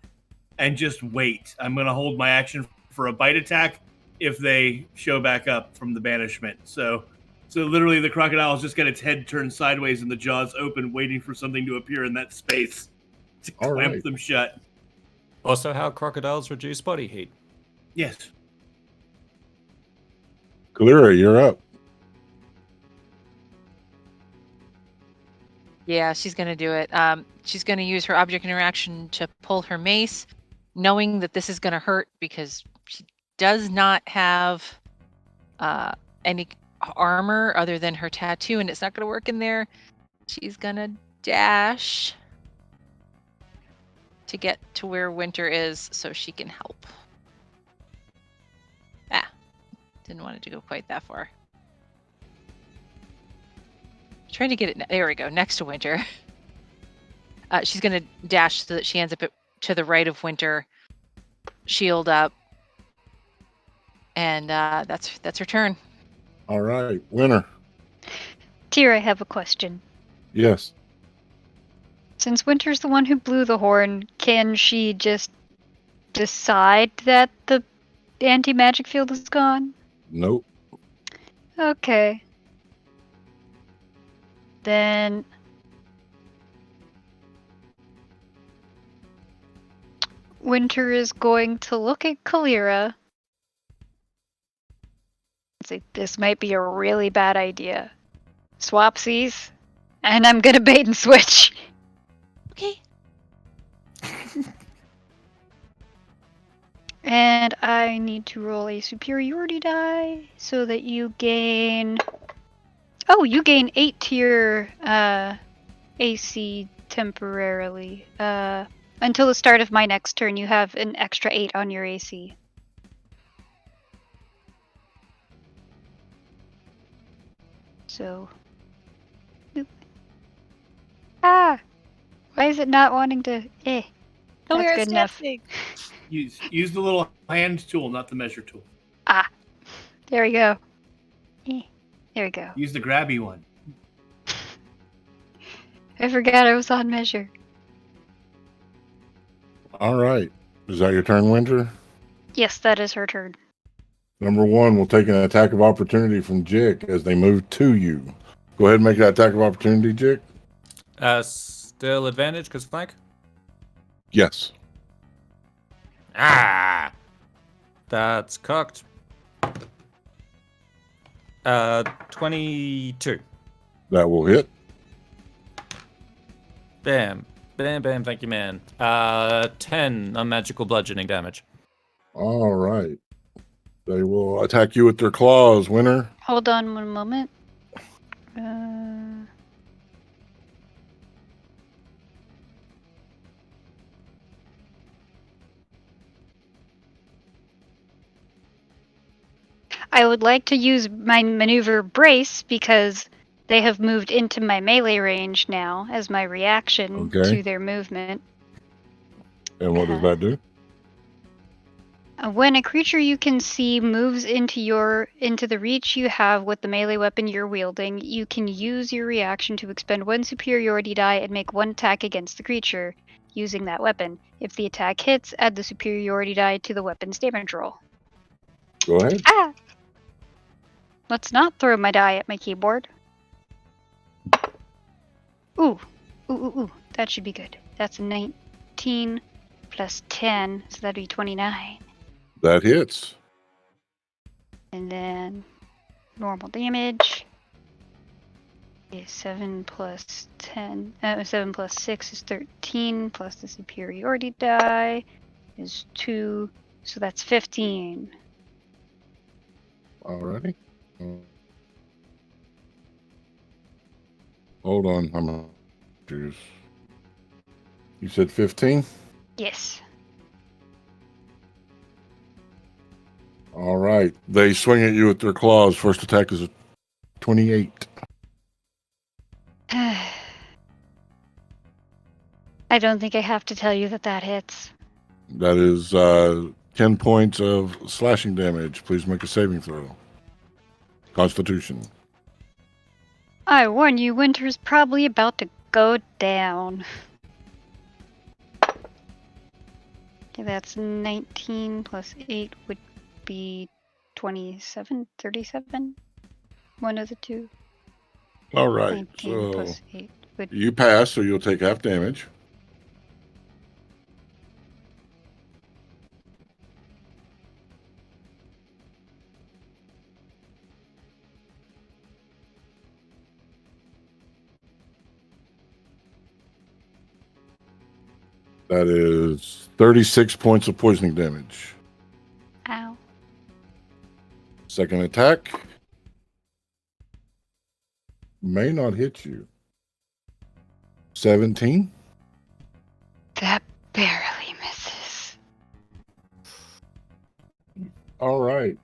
and just wait. I'm going to hold my action for a bite attack if they show back up from the banishment. So literally the crocodile's just got its head turned sideways and the jaws open, waiting for something to appear in that space to All clamp right. them shut. Also, how crocodiles reduce body heat. Yes. Kalira, you're up. Yeah, she's going to do it. She's going to use her object interaction to pull her mace, knowing that this is going to hurt because she does not have any armor other than her tattoo, and it's not going to work in there. She's going to dash to get to where Winter is so she can help. Didn't want it to go quite that far. Trying to get it. There we go. Next to Winter. She's going to dash so that she ends up to the right of Winter, shield up, and that's her turn. All right. Winner. Tyr, I have a question. Yes. Since Winter's the one who blew the horn, can she just decide that the anti-magic field is gone? Nope. Okay. Then Winter is going to look at Kalira and say, this might be a really bad idea. Swapsies, and I'm gonna bait and switch. Okay. And I need to roll a superiority die so that you gain... Oh, you gain 8 to your AC temporarily. Until the start of my next turn, you have an extra 8 on your AC. So... Boop. Ah! Why is it not wanting to... That's good enough. Use the little hand tool, not the measure tool. Ah! There we go. There we go. Use the grabby one. I forgot I was on measure. All right. Is that your turn, Winter? Yes, that is her turn. Number one will take an attack of opportunity from Jick as they move to you. Go ahead and make that attack of opportunity, Jick. Still advantage because flank? Yes. Ah! That's cocked. 22. That will hit. Bam. Bam, bam, thank you, man. 10 unmagical bludgeoning damage. All right. They will attack you with their claws, Winter. Hold on one moment. I would like to use my maneuver brace because they have moved into my melee range now as my reaction to their movement. And what does that do? When a creature you can see moves into the reach you have with the melee weapon you're wielding, you can use your reaction to expend 1 superiority die and make 1 attack against the creature using that weapon. If the attack hits, add the superiority die to the weapon's damage roll. Go ahead. Ah! Let's not throw my die at my keyboard. Ooh. Ooh. That should be good. That's a 19 plus 10, so that'd be 29. That hits. And then normal damage is 7 plus 10. 7 plus 6 is 13, plus the superiority die is 2, so that's 15. Alrighty. Hold on. I'm gonna choose. You said 15? Yes. All right. They swing at you with their claws. First attack is a 28. I don't think I have to tell you that hits. That is 10 points of slashing damage. Please make a saving throw. Constitution. I warn you, winter's probably about to go down. Okay, that's 19 plus 8 would be 27, 37? One of the two. All right. 19 So plus 8 would... you pass, so you'll take half damage. That is 36 points of poisoning damage. Ow. Second attack may not hit you. 17. That barely misses. All right.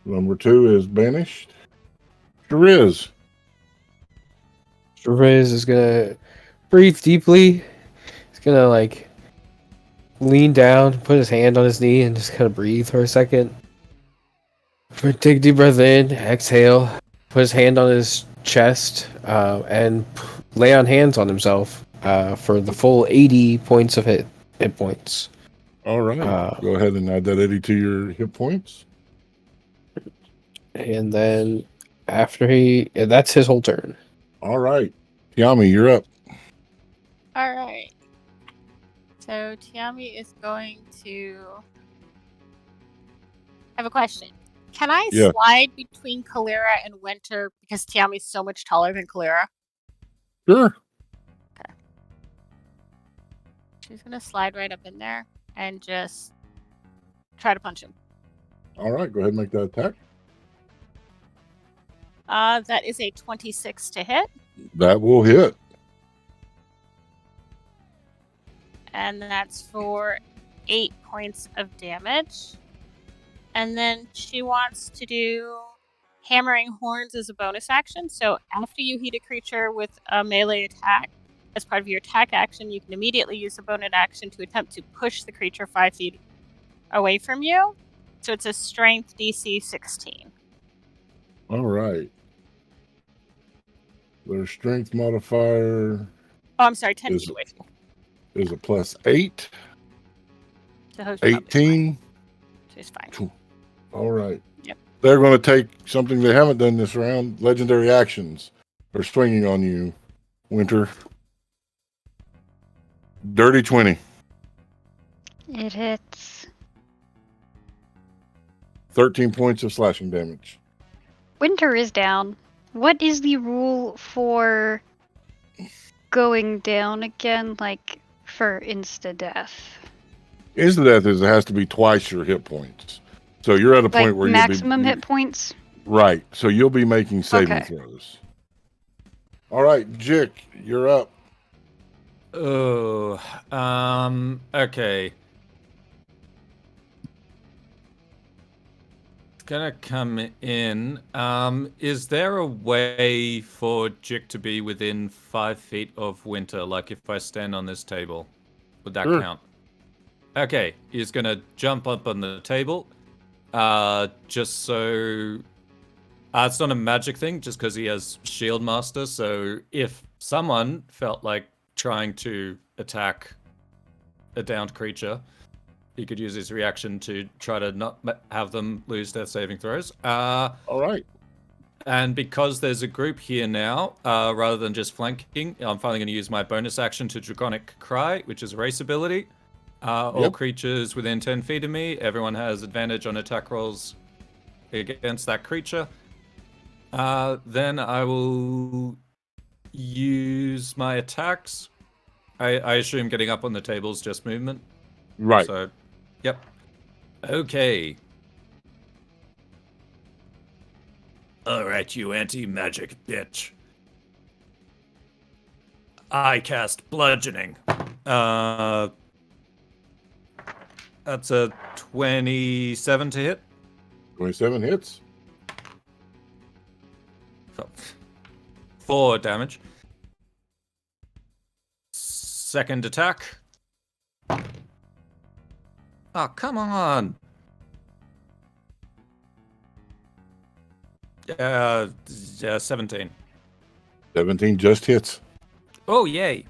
Number 2 is banished. Shariz. Therese is gonna breathe deeply. He's gonna like lean down, put his hand on his knee, and just kind of breathe for a second. Take a deep breath in, exhale, put his hand on his chest, and lay on hands on himself for the full 80 points of hit points. All right. Go ahead and add that 80 to your hit points. And then after that's his whole turn. All right. Tiami, you're up. All right. So Tiami is going to. I have a question. Can I Yeah. slide between Kalira and Winter because Tiami's so much taller than Kalira? Sure. She's gonna slide right up in there and just try to punch him. All right. Go ahead and make that attack. That is a 26 to hit, That will hit. and that's for 8 points of damage. And then she wants to do Hammering Horns as a bonus action. So after you hit a creature with a melee attack, as part of your attack action, you can immediately use a bonus action to attempt to push the creature 5 feet away from you. So it's a strength DC 16. All right. Their strength modifier Oh, I'm sorry, 10 Is- feet away from is a +8. you. So she's 18. She's fine. All right. Yep. They're going to take something they haven't done this round. Legendary actions are swinging on you, Winter. Dirty 20. It hits. 13 points of slashing damage. Winter is down. What is the rule for going down again, like for insta-death? Insta-death is it has to be twice your hit points. So you're at a point Like where maximum hit points? Right. So you'll be making saving Okay. throws. All right, Jick, you're up. Oh, okay. Gonna come in. Is there a way for Jick to be within 5 feet of Winter? Like if I stand on this table, would that Sure. count? Okay, he's gonna jump up on the table. Just so it's not a magic thing, just because he has Shield Master. So if someone felt like trying to attack a downed creature, he could use his reaction to try to not have them lose their saving throws. All right. And because there's a group here now, rather than just flanking, I'm finally going to use my bonus action to Draconic Cry, which is a race ability. All Yep. creatures within 10 feet of me, everyone has advantage on attack rolls against that creature. Then I will use my attacks. I assume getting up on the table is just movement. Right. So, yep. Okay. Alright, you anti-magic bitch. I cast Bludgeoning. That's a 27 to hit. 27 hits. 4 damage. Second attack. Oh, come on. 17. 17 just hits. Oh, yay.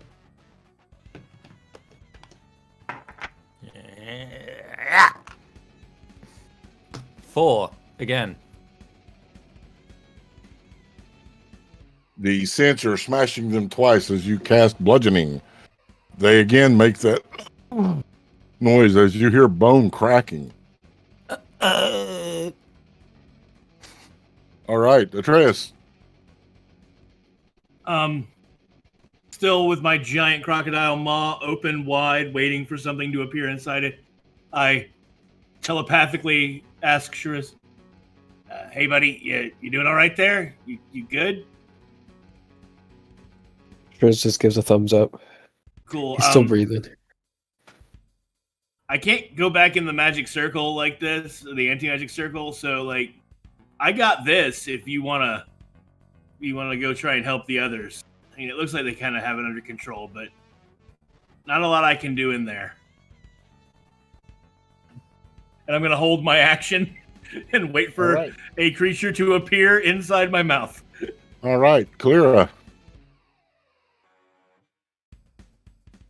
4 again. The sensor smashing them twice as you cast bludgeoning. They again make that noise as you hear bone cracking. All right, Atreus. Still with my giant crocodile maw open wide, waiting for something to appear inside it, I telepathically ask Shuriz, "Hey, buddy, you doing all right there? You good?" Shriz just gives a thumbs up. Cool. He's still breathing. I can't go back in the magic circle like this, the anti-magic circle. So, like, I got this. If you wanna go try and help the others. I mean, it looks like they kind of have it under control, but not a lot I can do in there. And I'm gonna hold my action and wait for a creature to appear inside my mouth. All right, Kalira.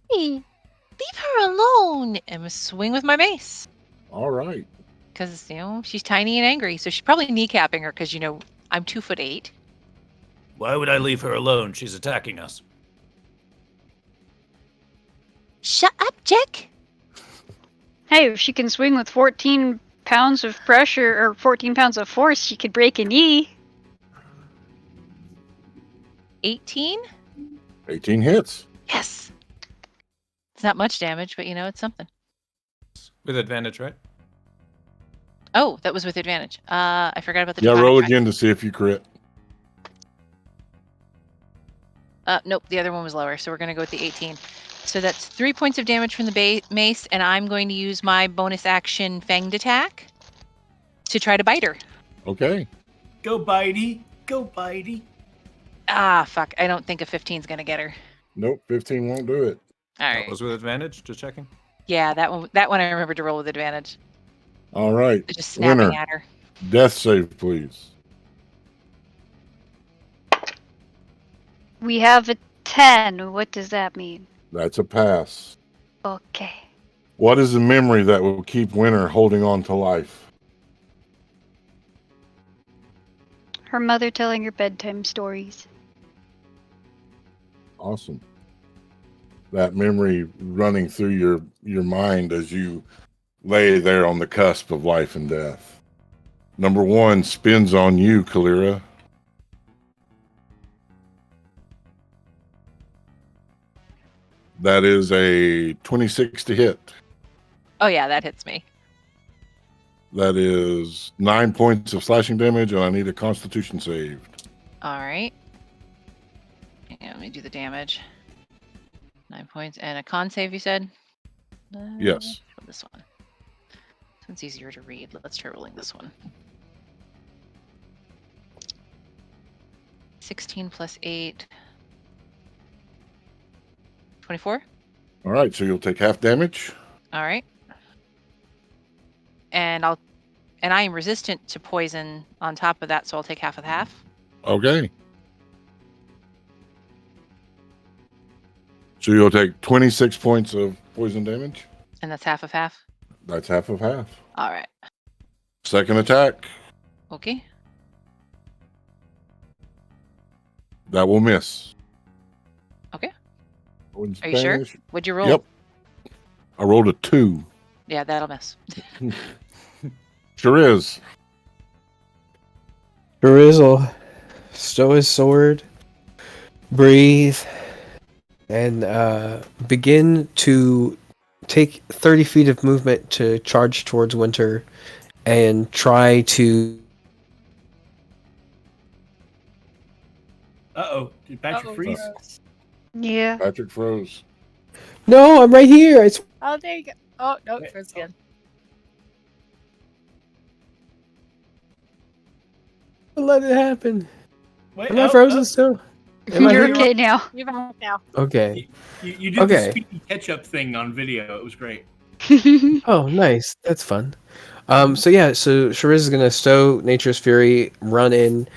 Hey, leave her alone. I'm gonna swing with my mace. All right. Because, she's tiny and angry, so she's probably kneecapping her because, I'm 2'8". Why would I leave her alone? She's attacking us. Shut up, Jack. Hey, if she can swing with 14 pounds of pressure or 14 pounds of force, she could break a knee. 18? 18 hits. Yes. It's not much damage, but it's something. With advantage, right? Oh, that was with advantage. I forgot about the Yeah, draconic roll strike. again to see if you crit. Nope, the other one was lower, so we're going to go with the 18. So that's 3 points of damage from the mace, and I'm going to use my bonus action Fanged attack to try to bite her. Okay. Go bitey, go bitey. Ah, fuck. I don't think a 15 is going to get her. Nope, 15 won't do it. All That right. was with advantage, just checking. Yeah, that one I remember to roll with advantage. All right. Just snapping Winner. at her. Death save, please. We have a 10. What does that mean? That's a pass. Okay. What is the memory that will keep Winner holding on to life? Her mother telling her bedtime stories. Awesome. That memory running through your mind as you lay there on the cusp of life and death. Number 1 spins on you, Kalira. That is a 26 to hit. Oh, yeah, that hits me. That is 9 points of slashing damage, and I need a Constitution save. All right. Yeah, let me do the damage. 9 points. And a con save, you said? Yes. This one. This one's easier to read. Let's try rolling this one. 16 plus 8. 24. All right, so you'll take half damage. All right. And I am resistant to poison on top of that, so I'll take half of half. Okay. So you'll take 26 points of poison damage. And that's half of half. That's half of half. All right. Second attack. Okay. That will miss. Okay. In Are you sure? Spanish. What'd you roll? Yep. I rolled a 2. Yeah, that'll miss. Sure is. Shriz will stow his sword, breathe, and begin to take 30 feet of movement to charge towards Winter and try to... Uh-oh. Did Patrick freeze? Yeah. Patrick froze. No, I'm right here. It's... Oh, there you go. Oh, no, Wait, froze again. Let it happen. Wait, Am I frozen still? Am I You're here? okay now. You're back now. Okay. You did Okay. the speedy catch-up thing on video. It was great. Oh, nice. That's fun. So Shariz is gonna stow Nature's Fury, run in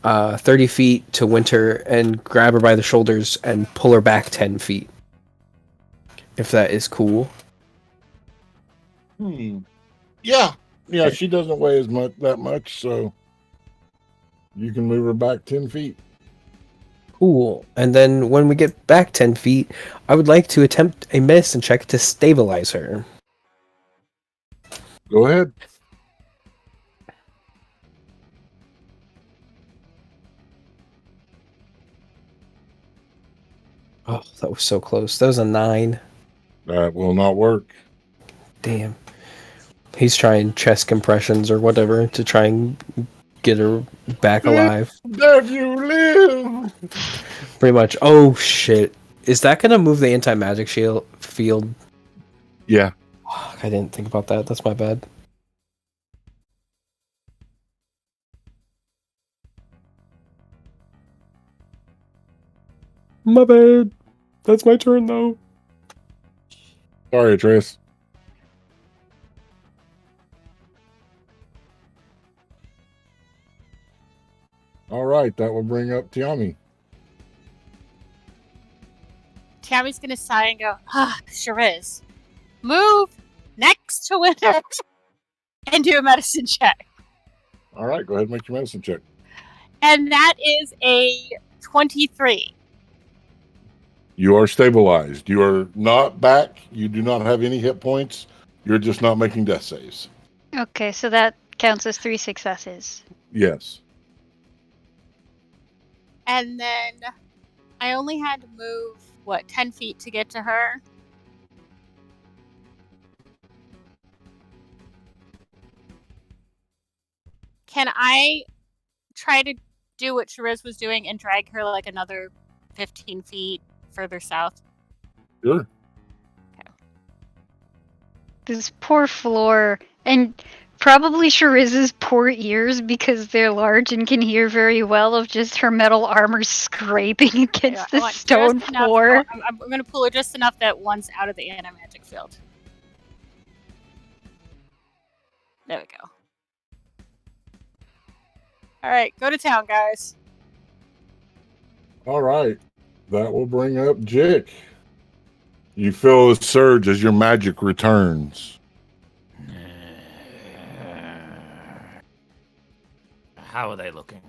30 feet to Winter, and grab her by the shoulders and pull her back 10 feet. If that is cool. Yeah. Yeah, she doesn't weigh that much, so you can move her back 10 feet. Cool. And then when we get back 10 feet, I would like to attempt a medicine check to stabilize her. Go ahead. Oh, that was so close. That was a 9. That will not work. Damn. He's trying chest compressions or whatever to try and get her back alive. If you live. Pretty much. Oh, shit. Is that going to move the anti-magic field? Yeah. I didn't think about that. That's my bad. My bad. That's my turn, though. Sorry, Atreus. All right, that will bring up Tiami. Tammy's gonna sigh and go, Shariz, move next to Winter and do a medicine check. All right, go ahead and make your medicine check. And that is a 23. You are stabilized. You are not back. You do not have any hit points. You're just not making death saves. Okay, so that counts as 3 successes. Yes. And then I only had to move, 10 feet to get to her? Can I try to do what Shariz was doing and drag her like another 15 feet further south? Sure. Okay. This poor floor, and probably Shariz's poor ears because they're large and can hear very well, of just her metal armor scraping against the stone floor. I'm going to pull her just enough that one's out of the anti-magic field. There we go. All right, go to town, guys. All right. That will bring up Jick. You feel a surge as your magic returns. How are they looking?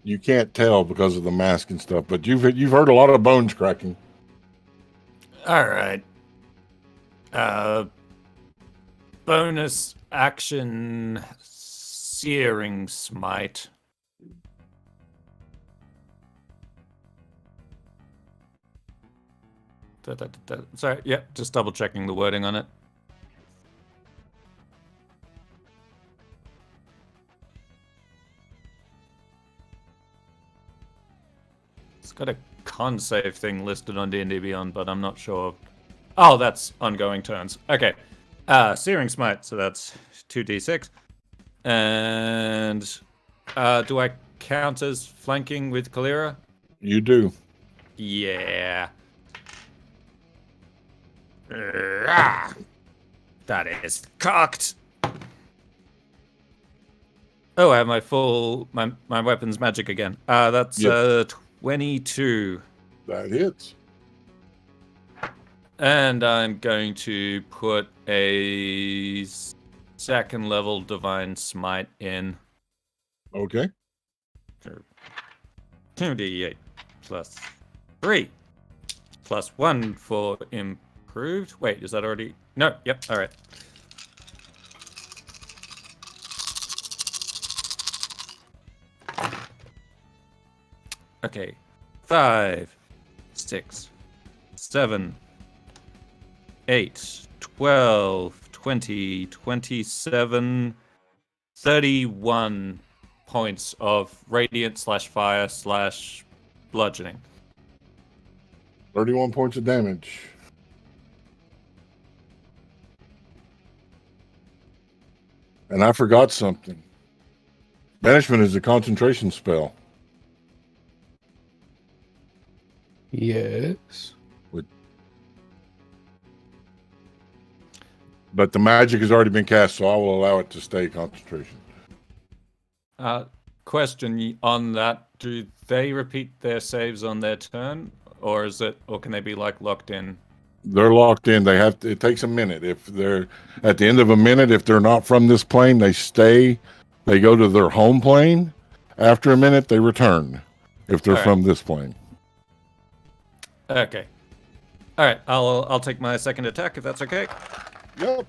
You can't tell because of the mask and stuff, but you've heard a lot of bones cracking. All right. Bonus action, Searing Smite. Sorry, yeah, just double checking the wording on it. It's got a con save thing listed on D&D Beyond, but I'm not sure. Oh, that's ongoing turns. Okay. Searing Smite, so that's 2d6. And do I count as flanking with Kalira? You do. Yeah. That is cocked. Oh, I have my full my weapons magic again. That's 22. That hits. And I'm going to put a second level Divine Smite in. Okay. 2d8 plus 3 plus 1 for improved. Wait, is that already? No, yep, all right. Okay, 5, 6, 7, 8, 12, 20, 27, 31 points of radiant / fire / bludgeoning. 31 points of damage. And I forgot something. Banishment is a concentration spell. Yes. But the magic has already been cast, so I will allow it to stay concentration. Question on that: do they repeat their saves on their turn, or can they be like locked in? They're locked in. They have to, it takes a minute. If they're at the end of a minute, if they're not from this plane, they stay. They go to their home plane. After a minute, they return. If they're from this plane. Okay. All right. I'll take my second attack if that's okay. Yep.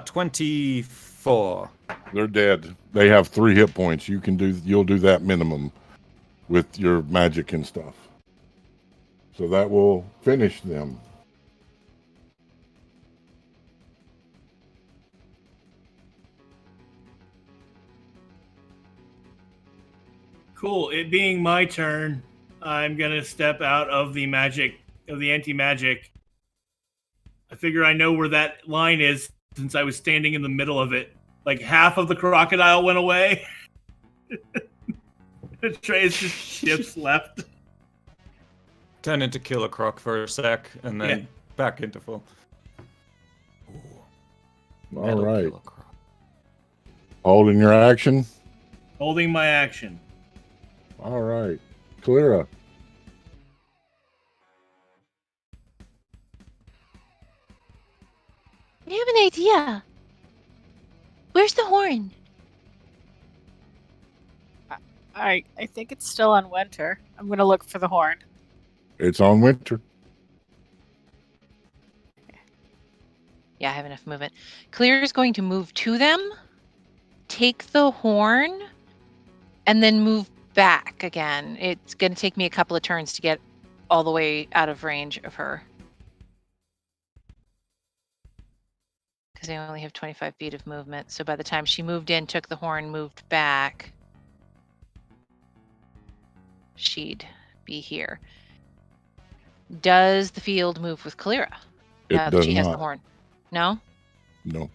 24. They're dead. They have 3 hit points. You'll do that minimum with your magic and stuff. So that will finish them. Cool. It being my turn, I'm gonna step out of the anti-magic. I figure I know where that line is since I was standing in the middle of it. Like half of the crocodile went away. Trey's just ships left. Turn into Killer Croc for a sec, and then back into full. All right. Holding your action. Holding my action. All right. Kalira. I have an idea. Where's the horn? I think it's still on Winter. I'm gonna look for the horn. It's on Winter. Yeah, I have enough movement. Clear is going to move to them, take the horn, and then move back again. It's going to take me a couple of turns to get all the way out of range of her. Because I only have 25 feet of movement. So by the time she moved in, took the horn, moved back, she'd be here. Does the field move with Kalira now that she has the horn? No? No.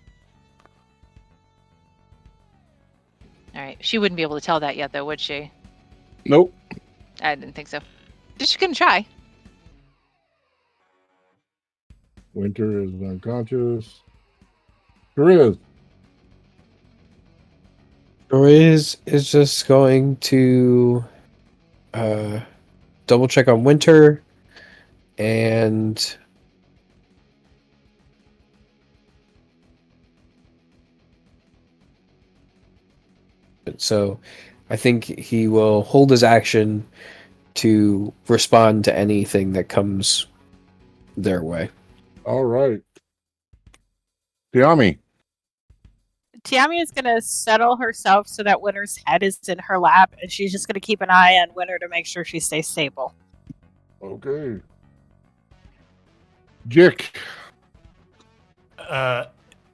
All right. She wouldn't be able to tell that yet, though, would she? Nope. I didn't think so. Just gonna try. Winter is unconscious. Grizz. Grizz is just going to double check on Winter and so I think he will hold his action to respond to anything that comes their way. All right. Tiami. Tiami is gonna settle herself so that Winter's head is in her lap, and she's just gonna keep an eye on Winter to make sure she stays stable. Okay. Jick.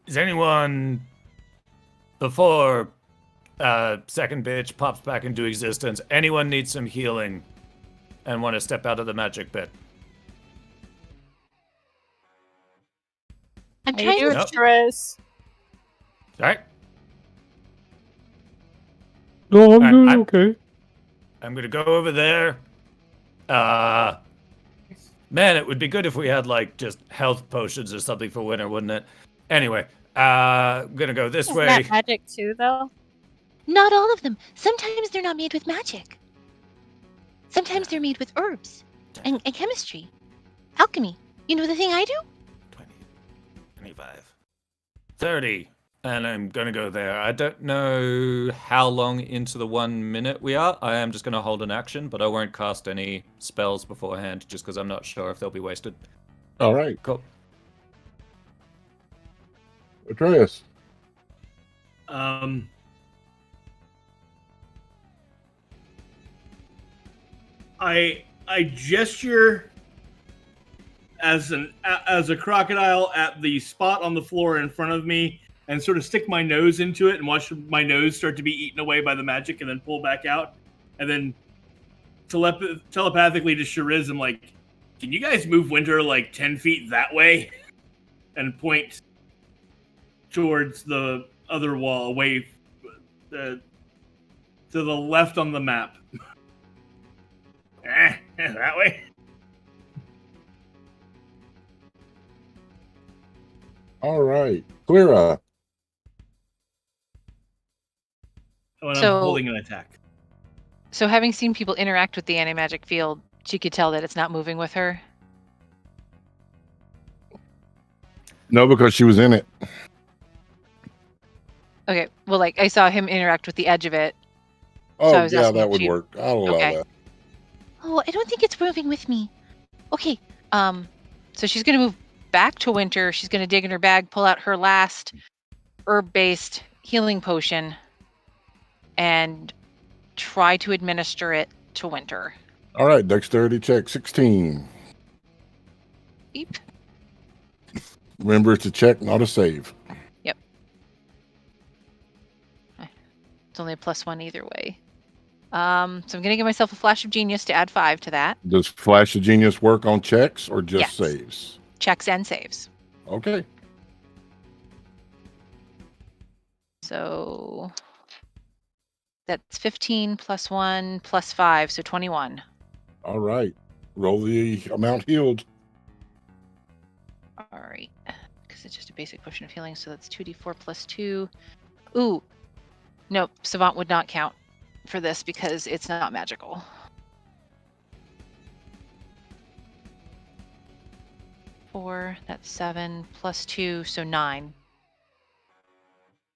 Is anyone before second bitch pops back into existence? Anyone needs some healing and want to step out of the magic pit? I'm How trying you to. doing, Therese? All right. No, I'm Alright, doing I'm- okay. I'm gonna go over there. Man, it would be good if we had like just health potions or something for Winter, wouldn't it? Anyway, I'm gonna go this Isn't way. that magic too, though? Not all of them. Sometimes they're not made with magic. Sometimes they're made with herbs and chemistry. Alchemy. You know the thing I do? 20, 25, 30. And I'm gonna go there. I don't know how long into the 1 minute we are. I am just gonna hold an action, but I won't cast any spells beforehand just because I'm not sure if they'll be wasted. All right. Cool. Atreus. I gesture as a crocodile at the spot on the floor in front of me and sort of stick my nose into it and watch my nose start to be eaten away by the magic and then pull back out. And then telepathically to Shariz, I'm like, can you guys move Winter like 10 feet that way? And point towards the other wall away. to the left on the map. That way. All right. Clara. When I'm So- holding an attack. So having seen people interact with the anti-magic field, she could tell that it's not moving with her. No, because she was in it. Okay, well, like I saw him interact with the edge of it. Oh, I was yeah, asking that if would she- work. I'll allow Okay. that. Oh, I don't think it's moving with me. Okay, so she's gonna move back to Winter. She's gonna dig in her bag, pull out her last herb-based healing potion, and try to administer it to Winter. All right, dexterity check 16. Beep. Remember, it's a check, not a save. It's only a +1 either way. So I'm gonna give myself a flash of genius to add 5 to that. Does Flash of Genius work on checks or just Yes. saves? Checks and saves. Okay. So that's 15 +1 +5, so 21. All right. Roll the amount healed. All right, because it's just a basic potion of healing, so that's 2d4 +2. Ooh, nope, Savant would not count for this because it's not magical. Four, that's 7 +2, so 9.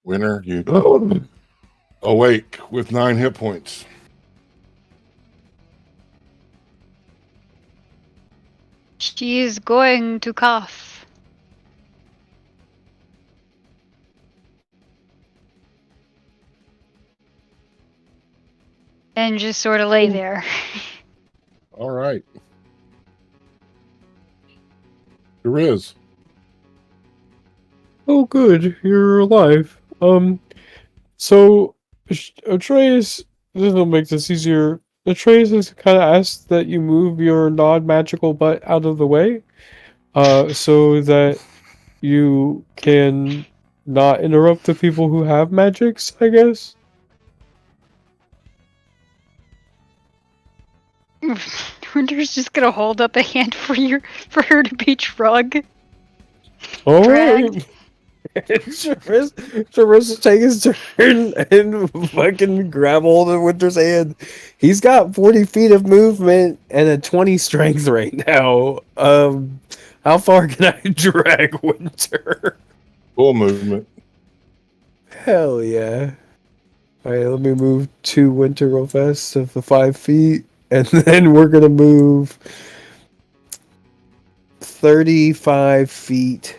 Winner, you awake with 9 hit points. She is going to cough. And just sort of lay there. All right. There is. Oh, good, you're alive. So Atreus, this will make this easier. Atreus has kind of asked that you move your non-magical butt out of the way, so that you can not interrupt the people who have magics, I guess. Winter's just gonna hold up a hand for her to be drug. All Dragged. right. Travis will take his turn and fucking grab hold of Winter's hand. He's got 40 feet of movement and a 20 strength right now. How far can I drag Winter? Full movement. Hell yeah. Alright, let me move to Winter real fast of the 5 feet. And then we're gonna move 35 feet.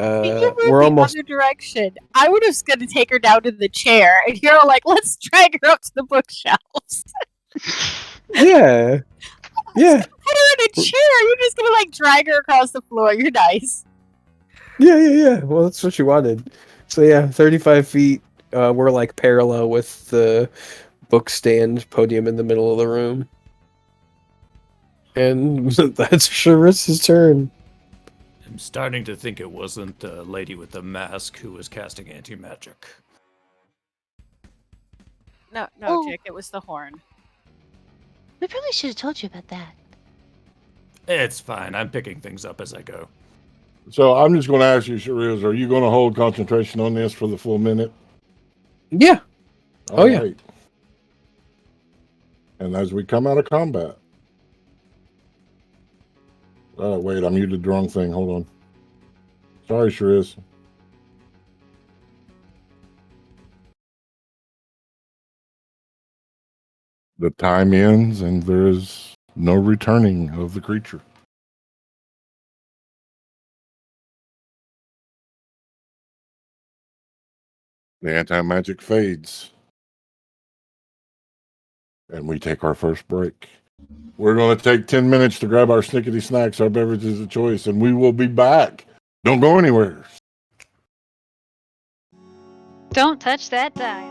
You moved We're the almost. other direction. I would have going to take her down to the chair, and you're like, let's drag her up to the bookshelves. Yeah. Yeah. Put her in a chair. You're just going to like drag her across the floor. You're nice. Yeah. Well, that's what you wanted. So yeah, 35 feet. We're like parallel with the book stand podium in the middle of the room. And that's Sharissa's turn. I'm starting to think it wasn't the lady with the mask who was casting anti-magic. No, Oh. Dick, it was the horn. We probably should have told you about that. It's fine. I'm picking things up as I go. So I'm just going to ask you, Shariz, are you going to hold concentration on this for the full minute? Yeah. All yeah. right. And as we come out of combat. Oh, wait, I muted the wrong thing. Hold on. Sorry, Shariz. The time ends and there is no returning of the creature. The anti-magic fades. And we take our first break. We're going to take 10 minutes to grab our snickety snacks, our beverages of choice, and we will be back. Don't go anywhere. Don't touch that dial.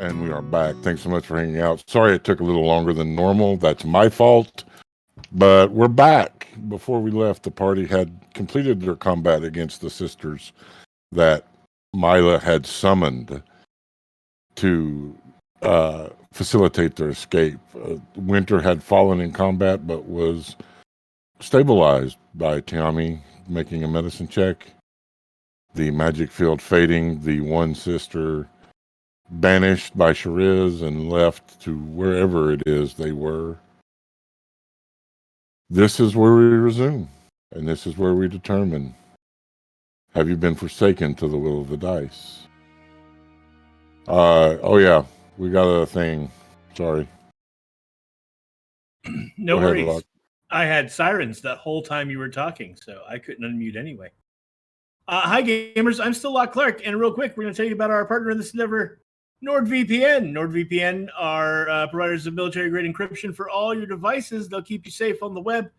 And we are back. Thanks so much for hanging out. Sorry it took a little longer than normal. That's my fault. But we're back. Before we left, the party had completed their combat against the sisters that Mila had summoned to facilitate their escape. Winter had fallen in combat but was stabilized by Tiami making a medicine check. The magic field fading, the one sister banished by Shariz and left to wherever it is they were. This is where we resume, and this is where we determine, have you been forsaken to the will of the dice? Oh yeah, we got a thing. Sorry. No Go ahead, worries. Locke. I had sirens that whole time you were talking, so I couldn't unmute anyway. Hi, gamers. I'm still Locke Clark, and real quick, we're going to tell you about our partner in this endeavor, NordVPN. NordVPN are providers of military-grade encryption for all your devices. They'll keep you safe on the web,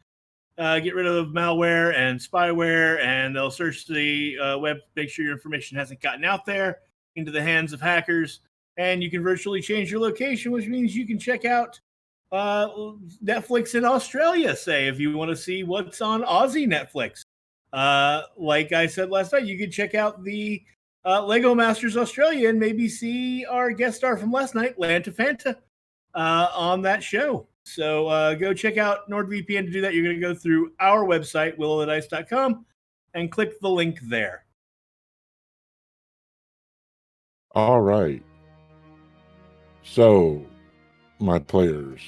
get rid of malware and spyware, and they'll search the web to make sure your information hasn't gotten out there into the hands of hackers. And you can virtually change your location, which means you can check out Netflix in Australia, say, if you want to see what's on Aussie Netflix. Like I said last night, you could check out the Lego Masters Australia and maybe see our guest star from last night, Lanta Fanta, on that show. So go check out NordVPN to do that. You're going to go through our website, willofthedice.com, and click the link there. All right. So, my players,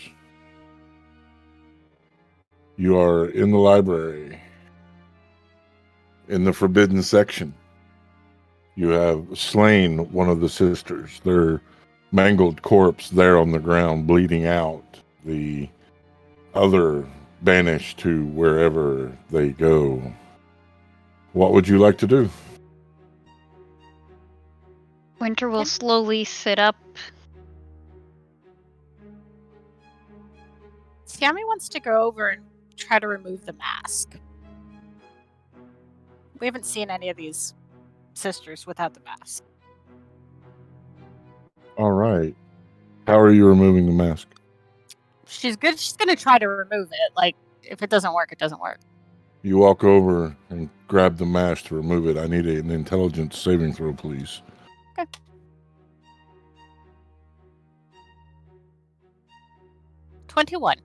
you are in the library, in the forbidden section. You have slain one of the sisters. Their mangled corpse there on the ground, bleeding out. The other banished to wherever they go. What would you like to do? Winter will slowly sit up. Tiami wants to go over and try to remove the mask. We haven't seen any of these sisters without the mask. All right. How are you removing the mask? She's good. She's going to try to remove it. Like, if it doesn't work, it doesn't work. You walk over and grab the mask to remove it. I need an intelligence saving throw, please. Okay. $21.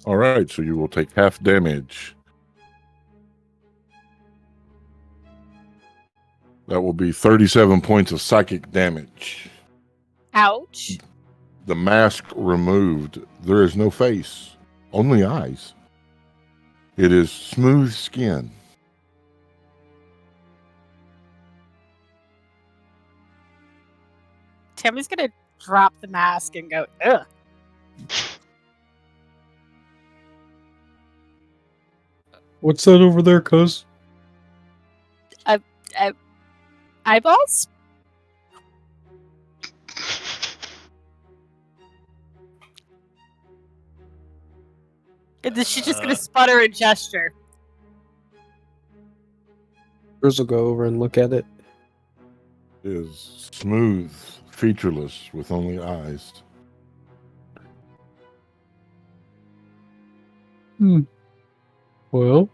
All right, so you will take half damage. That will be 37 points of psychic damage. Ouch. The mask removed. There is no face, only eyes. It is smooth skin. Tiami's going to drop the mask and go, ugh. What's that over there, cuz? Eyeballs? And then she's just going to sputter and gesture. Chris will go over and look at it. It is smooth, featureless, with only eyes. Well,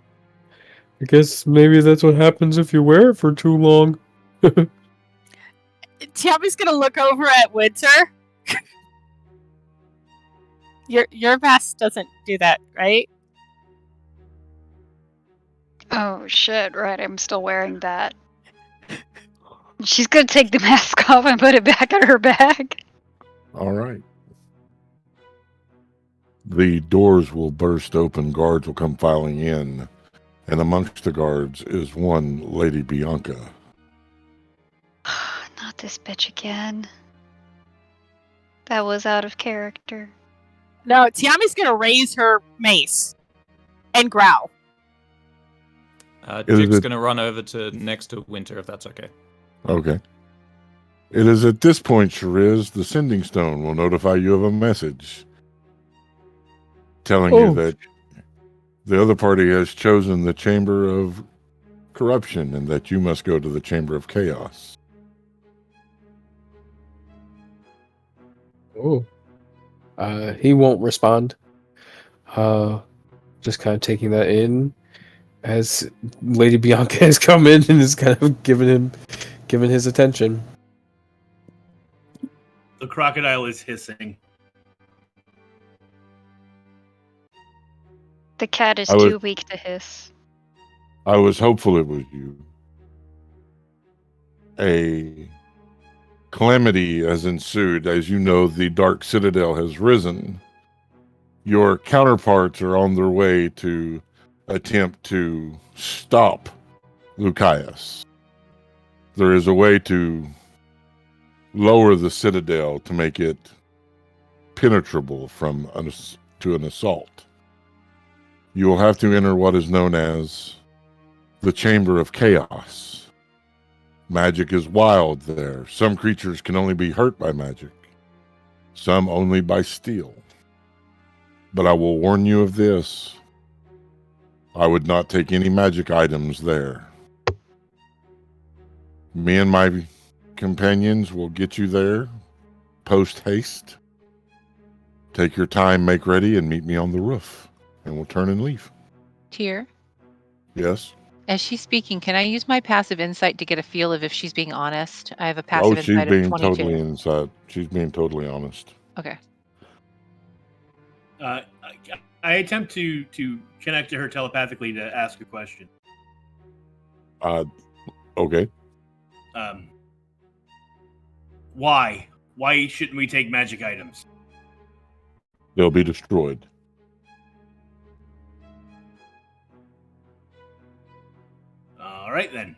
I guess maybe that's what happens if you wear it for too long. Tiami's going to look over at Winter. Your mask doesn't do that, right? Oh shit, right, I'm still wearing that. She's gonna take the mask off and put it back in her bag. All right. The doors will burst open. Guards will come filing in. And amongst the guards is one Lady Bianca. Not this bitch again. That was out of character. No, Tiami's going to raise her mace and growl. Dick's going to run over to next to Winter, if that's okay. Okay. It is at this point, Shariz, the sending stone will notify you of a message telling you that the other party has chosen the Chamber of Corruption and that you must go to the Chamber of Chaos. Oh. He won't respond. Just kind of taking that in as Lady Bianca has come in and is kind of giving his attention. The crocodile is hissing. The cat is I was- too weak to hiss. I was hopeful it was you. A calamity has ensued. As you know, the Dark Citadel has risen. Your counterparts are on their way to attempt to stop Lucius. There is a way to lower the Citadel to make it penetrable to an assault. You will have to enter what is known as the Chamber of Chaos. Magic is wild there. Some creatures can only be hurt by magic, some only by steel. But I will warn you of this. I would not take any magic items there. Me and my companions will get you there post haste. Take your time, make ready, and meet me on the roof, and we'll turn and leave. Tyr, Yes? as she's speaking, can I use my passive insight to get a feel of if she's being honest? I have a Oh, passive she's insight of being 22. totally inside. She's being totally honest. Okay. I attempt to connect to her telepathically to ask a question. Okay. Why? Why shouldn't we take magic items? They'll be destroyed. All right, then.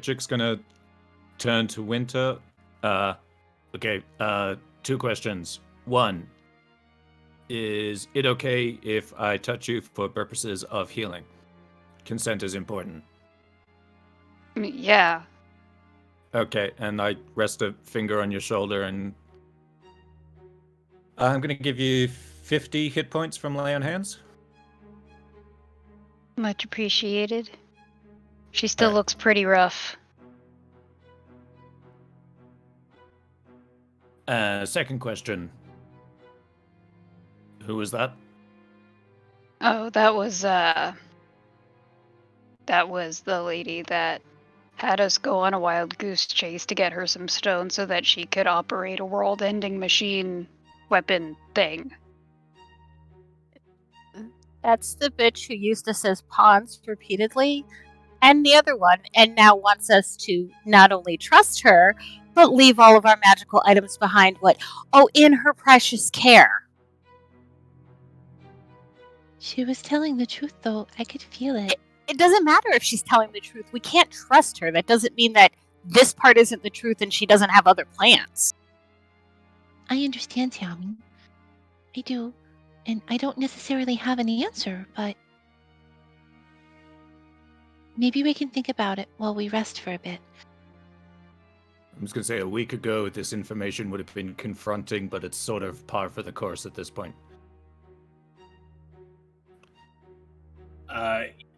Chick's gonna turn to Winter. Okay, 2 questions. 1, is it okay if I touch you for purposes of healing? Consent is important. Yeah. Okay, and I rest a finger on your shoulder, and I'm gonna give you 50 hit points from Lay on Hands. Much appreciated. She still Alright. looks pretty rough. Second question. Who was that? Oh, that was the lady that had us go on a wild goose chase to get her some stone so that she could operate a world-ending machine weapon thing. That's the bitch who used us as pawns repeatedly, and the other one, and now wants us to not only trust her, but leave all of our magical items behind. In her precious care. She was telling the truth, though. I could feel it. It doesn't matter if she's telling the truth. We can't trust her. That doesn't mean that this part isn't the truth and she doesn't have other plans. I understand, Tammy. I do. And I don't necessarily have an answer, but maybe we can think about it while we rest for a bit. I'm just gonna say a week ago this information would have been confronting, but it's sort of par for the course at this point.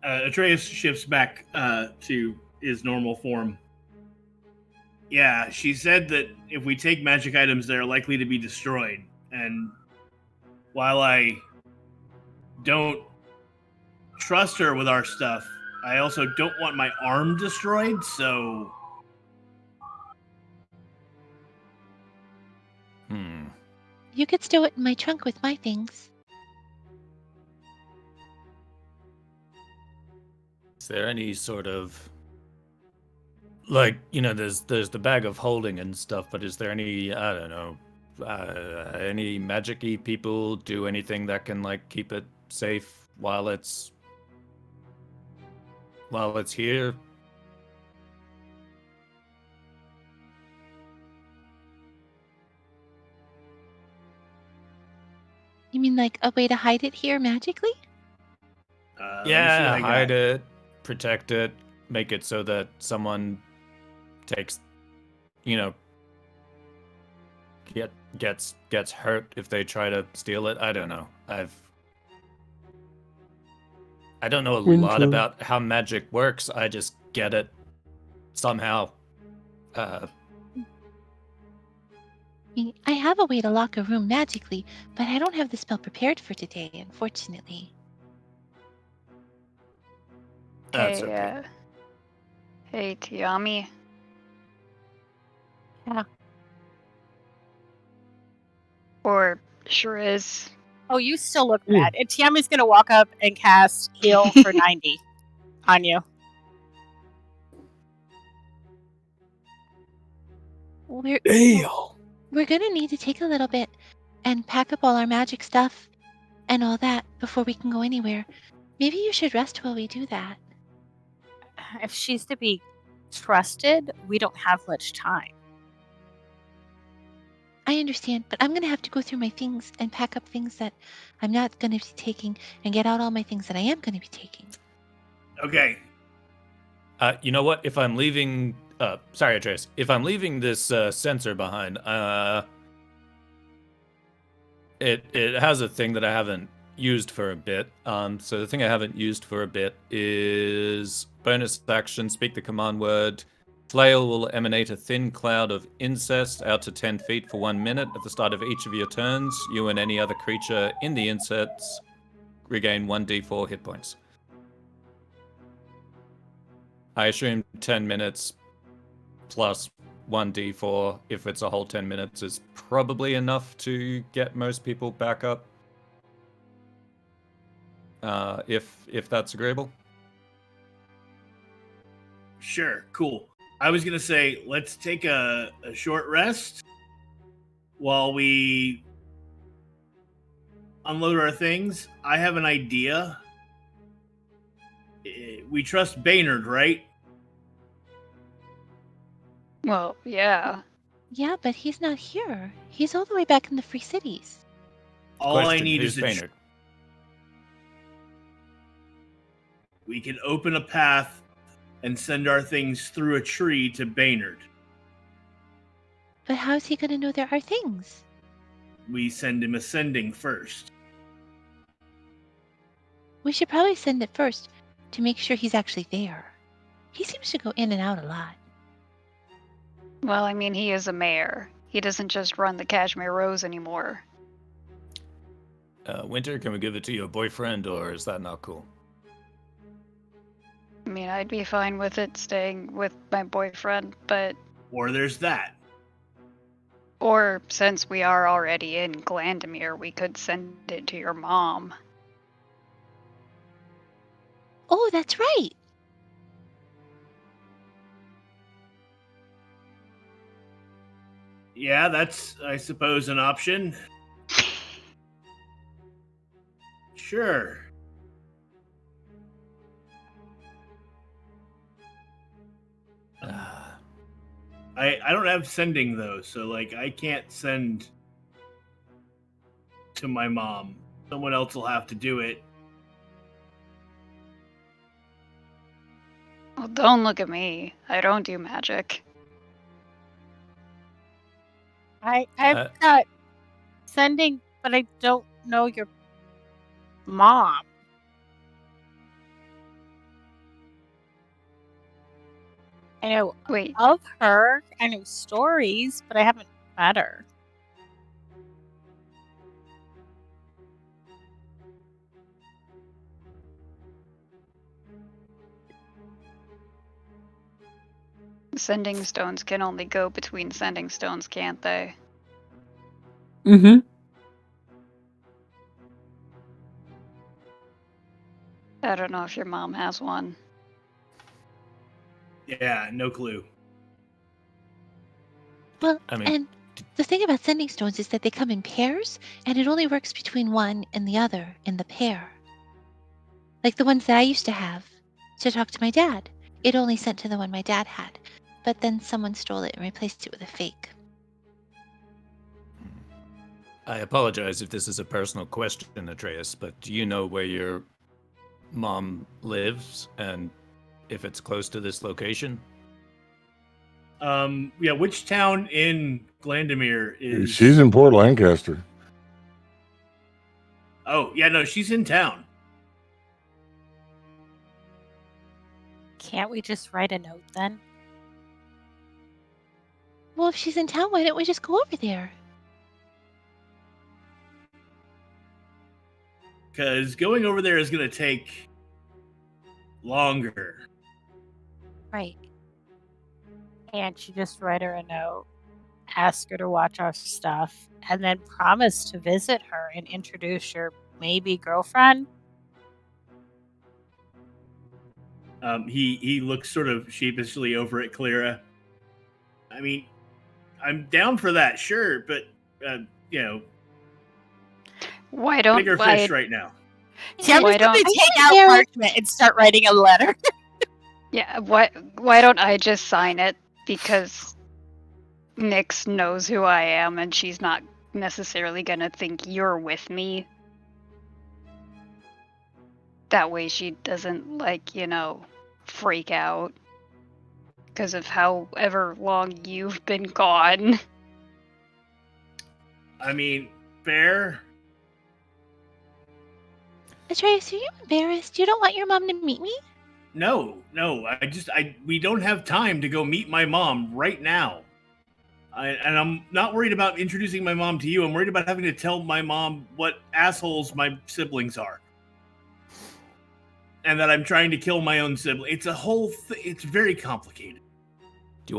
Atreus shifts back to his normal form. Yeah, she said that if we take magic items, they're likely to be destroyed. And while I don't trust her with our stuff, I also don't want my arm destroyed, so... You could stow it in my trunk with my things. Is there any sort of, like, there's the bag of holding and stuff, but is there any, I don't know, any magic-y people do anything that can, like, keep it safe while it's here? You mean like a way to hide it here magically? Yeah, hide it, protect it, make it so that someone takes, gets hurt if they try to steal it. I don't know. I don't know a lot Winter. about how magic works. I just get it somehow. I have a way to lock a room magically, but I don't have the spell prepared for today, unfortunately. That's Hey, okay. hey, Tiami. Yeah. Or Shriz. Oh, you still look Yeah. bad. And Tiami's gonna walk up and cast heal for 90 on you. We're gonna need to take a little bit and pack up all our magic stuff and all that before we can go anywhere. Maybe you should rest while we do that. If she's to be trusted, we don't have much time. I understand, but I'm gonna have to go through my things and pack up things that I'm not gonna be taking and get out all my things that I am gonna be taking. Okay. You know what? If I'm leaving, sorry, Atreus. If I'm leaving this sensor behind, it has a thing that I haven't used for a bit. So the thing I haven't used for a bit is bonus action. Speak the command word. Flail will emanate a thin cloud of incest out to 10 feet for 1 minute. At the start of each of your turns, you and any other creature in the incest regain 1d4 hit points. I assume 10 minutes plus 1d4, if it's a whole 10 minutes, is probably enough to get most people back up. If that's agreeable. Sure. Cool. I was going to say, let's take a short rest while we unload our things. I have an idea. We trust Baynard, right? Well, yeah. Yeah, but he's not here. He's all the way back in the Free Cities. All Question, I need who's is Baynard? we can open a path and send our things through a tree to Baynard. But how's he gonna know there are things? We send him ascending first. We should probably send it first to make sure he's actually there. He seems to go in and out a lot. Well, I mean, he is a mayor. He doesn't just run the Kashmir Rose anymore. Winter, can we give it to your boyfriend, or is that not cool? I mean, I'd be fine with it staying with my boyfriend, but... Or there's that. Or, since we are already in Glandamere, we could send it to your mom. Oh, that's right. Yeah, that's, I suppose, an option. Sure. I don't have sending, though, so, like, I can't send to my mom. Someone else will have to do it. Well, don't look at me. I don't do magic. I've got sending, but I don't know your mom. I know Wait, of her. I know stories, but I haven't met her. sending stones can only go between sending stones, can't they? Mm-hmm. I don't know if your mom has one. Yeah, no clue. Well, I mean- and the thing about sending stones is that they come in pairs, and it only works between one and the other in the pair. Like the ones that I used to have to talk to my dad. It only sent to the one my dad had, but then someone stole it and replaced it with a fake. I apologize if this is a personal question, Atreus, but do you know where your mom lives and if it's close to this location? Yeah, which town in Glandamere is... She's in Port Lancaster. Oh, yeah, no, she's in town. Can't we just write a note then? Well, if she's in town, why don't we just go over there? Because going over there is going to take longer. Right. Can't you just write her a note, ask her to watch our stuff, and then promise to visit her and introduce your maybe girlfriend? He looks sort of sheepishly over at Clara. I mean, I'm down for that, sure, but Why don't bigger fish right now. Tiama's Why going don't- to take out parchment and start writing a letter. Yeah, why don't I just sign it? Because Nyx knows who I am and she's not necessarily gonna think you're with me. That way she doesn't, like, freak out. Because of however long you've been gone. I mean, fair. Atreus, are you embarrassed? You don't want your mom to meet me? No. We don't have time to go meet my mom right now. And I'm not worried about introducing my mom to you. I'm worried about having to tell my mom what assholes my siblings are. And that I'm trying to kill my own sibling. It's a whole it's very complicated. Do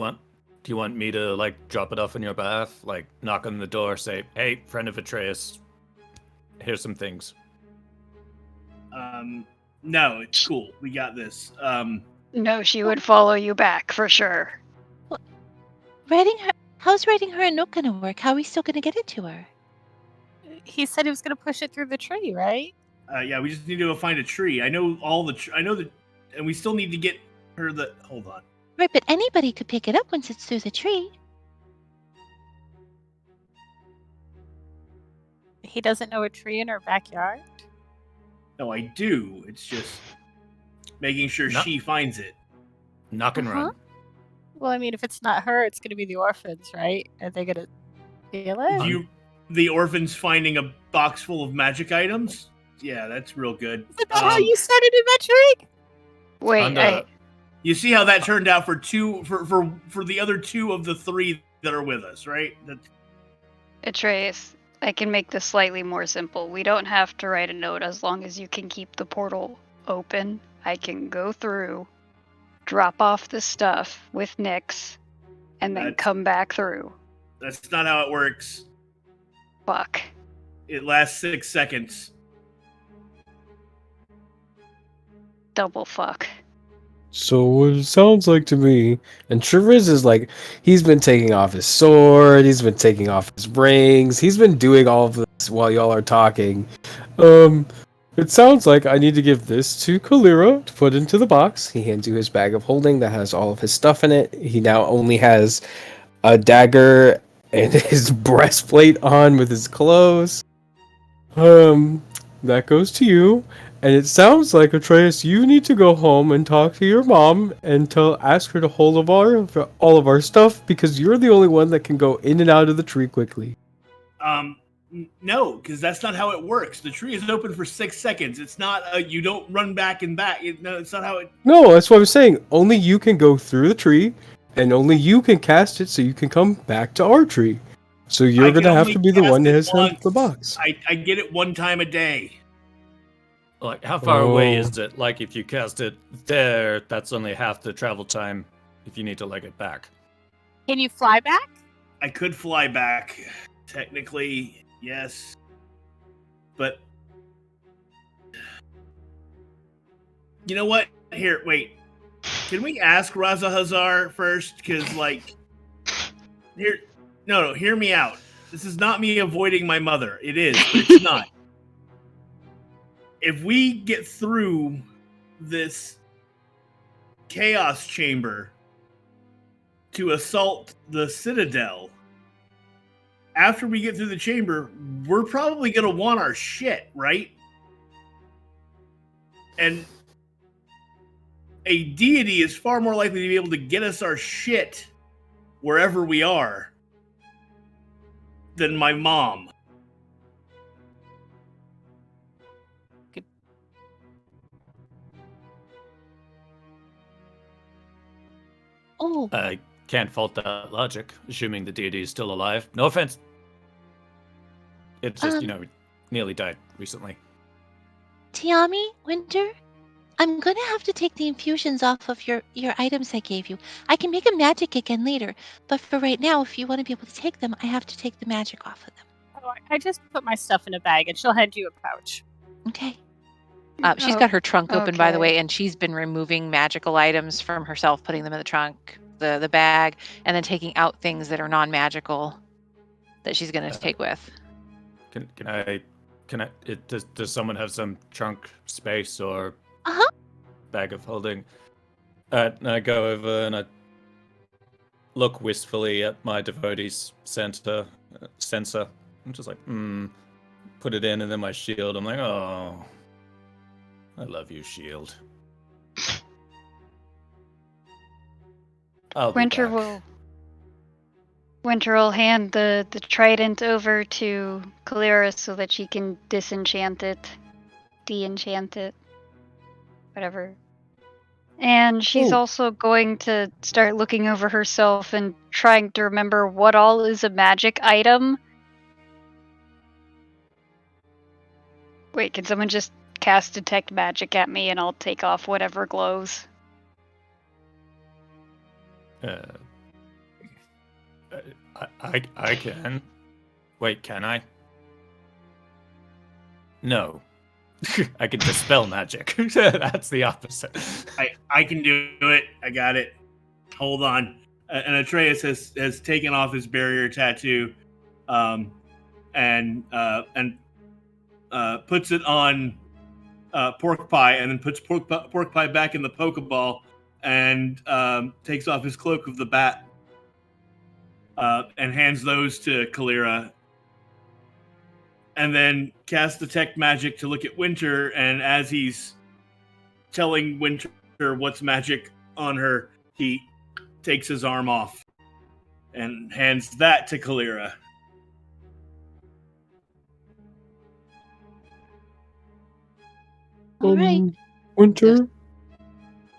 you want me to, like, drop it off on your behalf? Like, knock on the door, say, hey, friend of Atreus, here's some things. No, it's cool. We got this. No, she would follow you back, for sure. How's writing her a note gonna work? How are we still gonna get it to her? He said he was going to push it through the tree, right? Yeah, we just need to go find a tree. I know and we still need to get her the. Hold on. Right, but anybody could pick it up once it's through the tree. He doesn't know a tree in her backyard? No, I do. It's just making sure No. she finds it. Knock and run. Well, I mean, if it's not her, it's going to be the orphans, right? Are they going to steal it? The orphans finding a box full of magic items? Yeah, that's real good. Is that how you started adventuring? Wait, You see how that turned out for the other two of the three that are with us, right? Atreus, I can make this slightly more simple. We don't have to write a note as long as you can keep the portal open. I can go through, drop off the stuff with Nyx, and then come back through. That's not how it works. Fuck. It lasts 6 seconds. Double fuck. So what it sounds like to me, and Trevez is like, he's been taking off his sword, he's been taking off his rings, he's been doing all of this while y'all are talking. It sounds like I need to give this to Kalira to put into the box. He hands you his bag of holding that has all of his stuff in it. He now only has a dagger and his breastplate on with his clothes. That goes to you. And it sounds like, Atreus, you need to go home and talk to your mom and ask her to hold all of our stuff, because you're the only one that can go in and out of the tree quickly. No, because that's not how it works. The tree is open for 6 seconds. It's not you don't run back and back. No, it's not how it. No, that's what I'm saying. Only you can go through the tree, and only you can cast it, so you can come back to our tree. So you're gonna have to be the one that has the box. I get it one time a day. Like, how far away is it? Like, if you cast it there, that's only half the travel time if you need to leg it back. Can you fly back? I could fly back. Technically, yes. But you know what? Here, wait. Can we ask Raza Hazar first? Because, like, no, hear me out. This is not me avoiding my mother. It is, but it's not. If we get through this chaos chamber to assault the citadel, after we get through the chamber, we're probably going to want our shit, right? And a deity is far more likely to be able to get us our shit wherever we are than my mom. Oh, I can't fault that logic, assuming the deity is still alive. No offense. It's just, nearly died recently. Tiami, Winter, I'm gonna have to take the infusions off of your items I gave you. I can make a magic again later, but for right now, if you want to be able to take them, I have to take the magic off of them. Oh, I just put my stuff in a bag, and she'll hand you a pouch. Okay. She's Oh, got her trunk open, by the okay. way, and she's been removing magical items from herself, putting them in the trunk, the bag, and then taking out things that are non-magical that she's going to take with. Does someone have some trunk space or Uh-huh. bag of holding? And I go over and I look wistfully at my devotee's sensor. I'm just like, put it in, and then my shield. I'm like, oh, I love you, shield. I'll be Winter back. will hand the trident over to Kalira so that she can de-enchant it, whatever. And she's Oh. also going to start looking over herself and trying to remember what all is a magic item. Wait, can someone just cast detect magic at me and I'll take off whatever glows? I can. Wait, can I? No. I can dispel magic. That's the opposite. I can do it. I got it. Hold on. And Atreus has taken off his barrier tattoo, and puts it on Pork Pie, and then puts Pork Pie back in the Pokeball, and takes off his cloak of the bat, and hands those to Kalira. And then casts detect magic to look at Winter, and as he's telling Winter what's magic on her, he takes his arm off and hands that to Kalira. All right. Winter,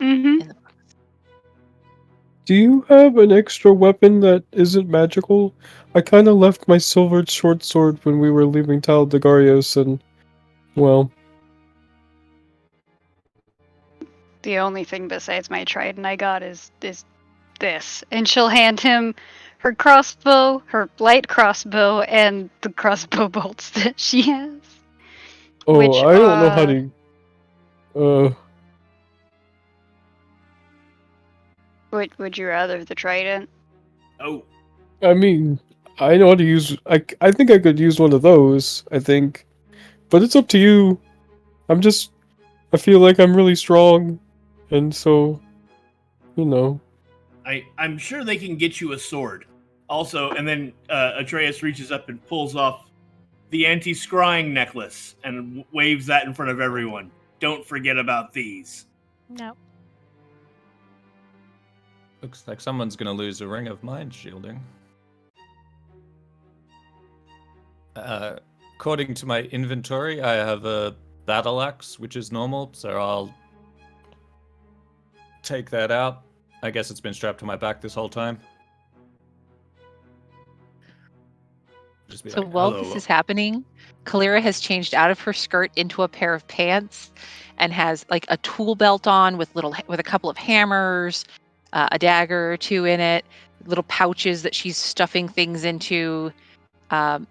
Mm-hmm. do you have an extra weapon that isn't magical? I kind of left my silvered short sword when we were leaving Tal'Degarios, and, well... The only thing besides my trident I got is this. And she'll hand him her crossbow, her light crossbow, and the crossbow bolts that she has. Oh, Which, I don't know how to... Would you rather the trident? Oh, I mean, I know how to use... I think I could use one of those, I think. But it's up to you. I feel like I'm really strong, and so, I'm sure they can get you a sword. Also, and then Atreus reaches up and pulls off the anti-scrying necklace and waves that in front of everyone. Don't forget about these. No. Looks like someone's gonna lose a ring of mind shielding. According to my inventory, I have a battle axe, which is normal, so I'll take that out. I guess it's been strapped to my back this whole time. Just be So like, while hello. this is happening, Kalira has changed out of her skirt into a pair of pants and has like a tool belt on with a couple of hammers, a dagger or two in it, little pouches that she's stuffing things into.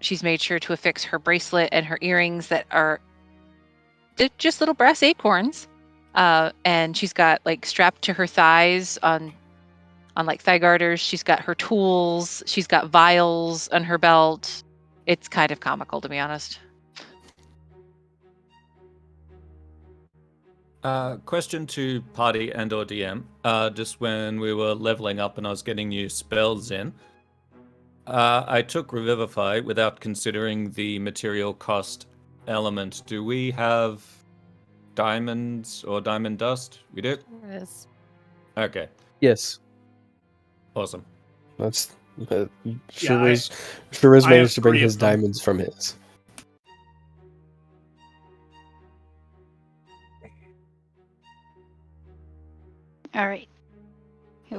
She's made sure to affix her bracelet and her earrings that are just little brass acorns. And she's got like strapped to her thighs on like thigh garters. She's got her tools. She's got vials on her belt. It's kind of comical, to be honest. Question to party and or DM. Just when we were leveling up and I was getting new spells in, I took Revivify without considering the material cost element. Do we have diamonds or diamond dust? We do? There is. Okay, yes. awesome. That's... Yeah, Shiraz I have managed to bring 3 his of them. diamonds from his. Alright.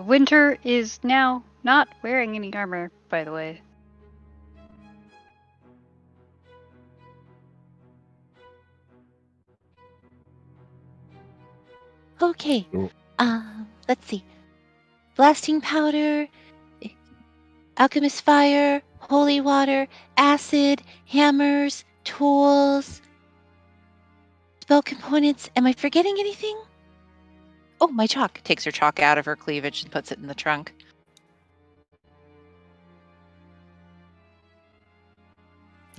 Winter is now not wearing any armor, by the way. Okay. Oh. Let's see. Blasting powder, alchemist fire, holy water, acid, hammers, tools, spell components. Am I forgetting anything? Oh, my chalk. Takes her chalk out of her cleavage and puts it in the trunk.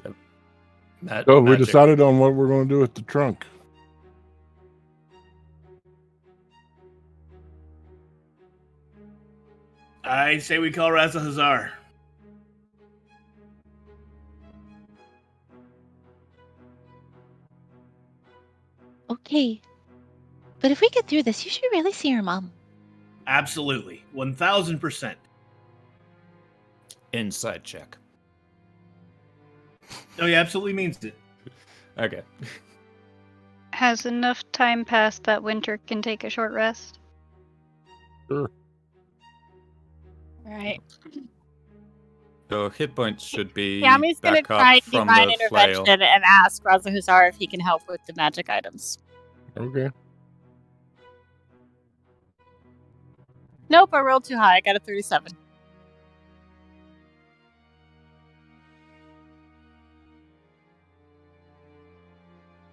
So we Magic. decided on what we're going to do with the trunk. I say we call Raza Hazar. Okay. But if we get through this, you should really see your mom. Absolutely. 1000%. Inside check. No, he absolutely means it. Okay. Has enough time passed that Winter can take a short rest? Sure. Right. Your hit points should be Tammy's gonna back try up from divine the intervention flail. and ask Raza Huzar if he can help with the magic items. Okay. Nope, I rolled too high. I got a 37.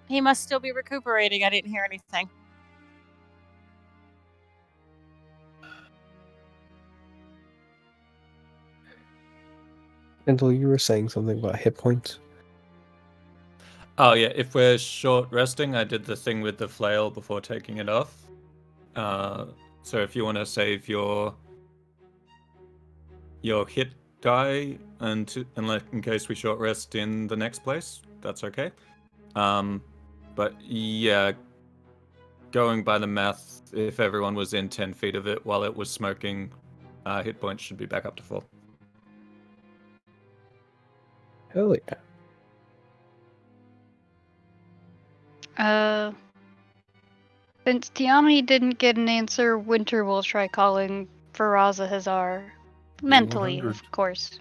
He must still be recuperating. I didn't hear anything. Kendall, you were saying something about hit points. Oh yeah, if we're short resting, I did the thing with the flail before taking it off. So if you want to save your hit die and in case we short rest in the next place, that's okay. But yeah, going by the math, if everyone was in 10 feet of it while it was smoking, hit points should be back up to full. Hell yeah. Since Tiami didn't get an answer, Winter will try calling for Raza Hazar. Mentally, 100. of course.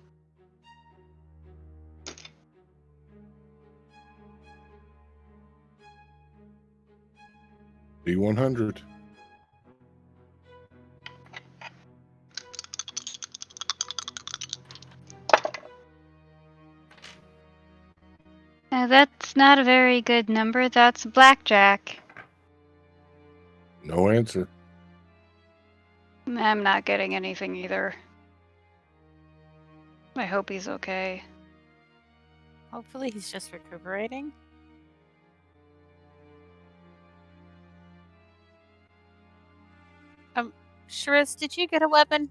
D100. That's not a very good number. That's blackjack. No answer. I'm not getting anything either. I hope he's okay. Hopefully he's just recuperating. Shriz, did you get a weapon?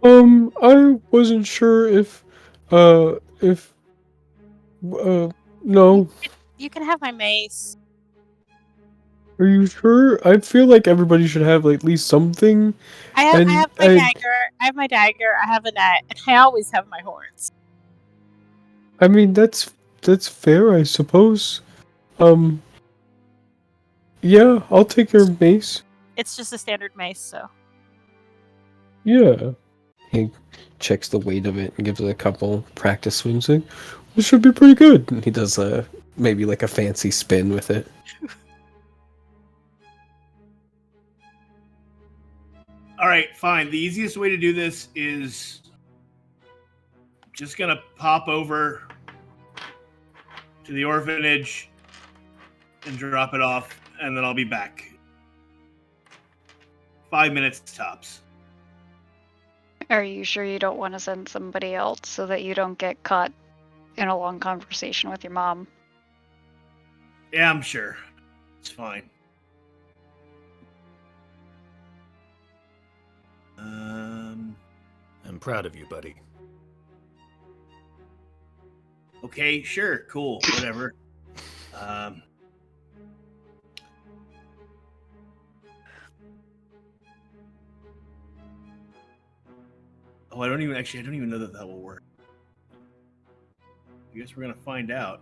I wasn't sure if, no. You can have my mace. Are you sure? I feel like everybody should have like, at least something. I have And my dagger. I have my dagger. I have a net. I always have my horns. I mean, that's fair, I suppose. Yeah, I'll take your mace. It's just a standard mace, so. Yeah. He checks the weight of it and gives it a couple practice swings. Like, this should be pretty good. And he does maybe like a fancy spin with it. All right, fine. The easiest way to do this is just gonna pop over to the orphanage and drop it off, and then I'll be back. 5 minutes tops. Are you sure you don't want to send somebody else so that you don't get caught in a long conversation with your mom? Yeah, I'm sure. It's fine. I'm proud of you, buddy. Okay, sure, cool, whatever. I don't even know that will work. I guess we're gonna find out.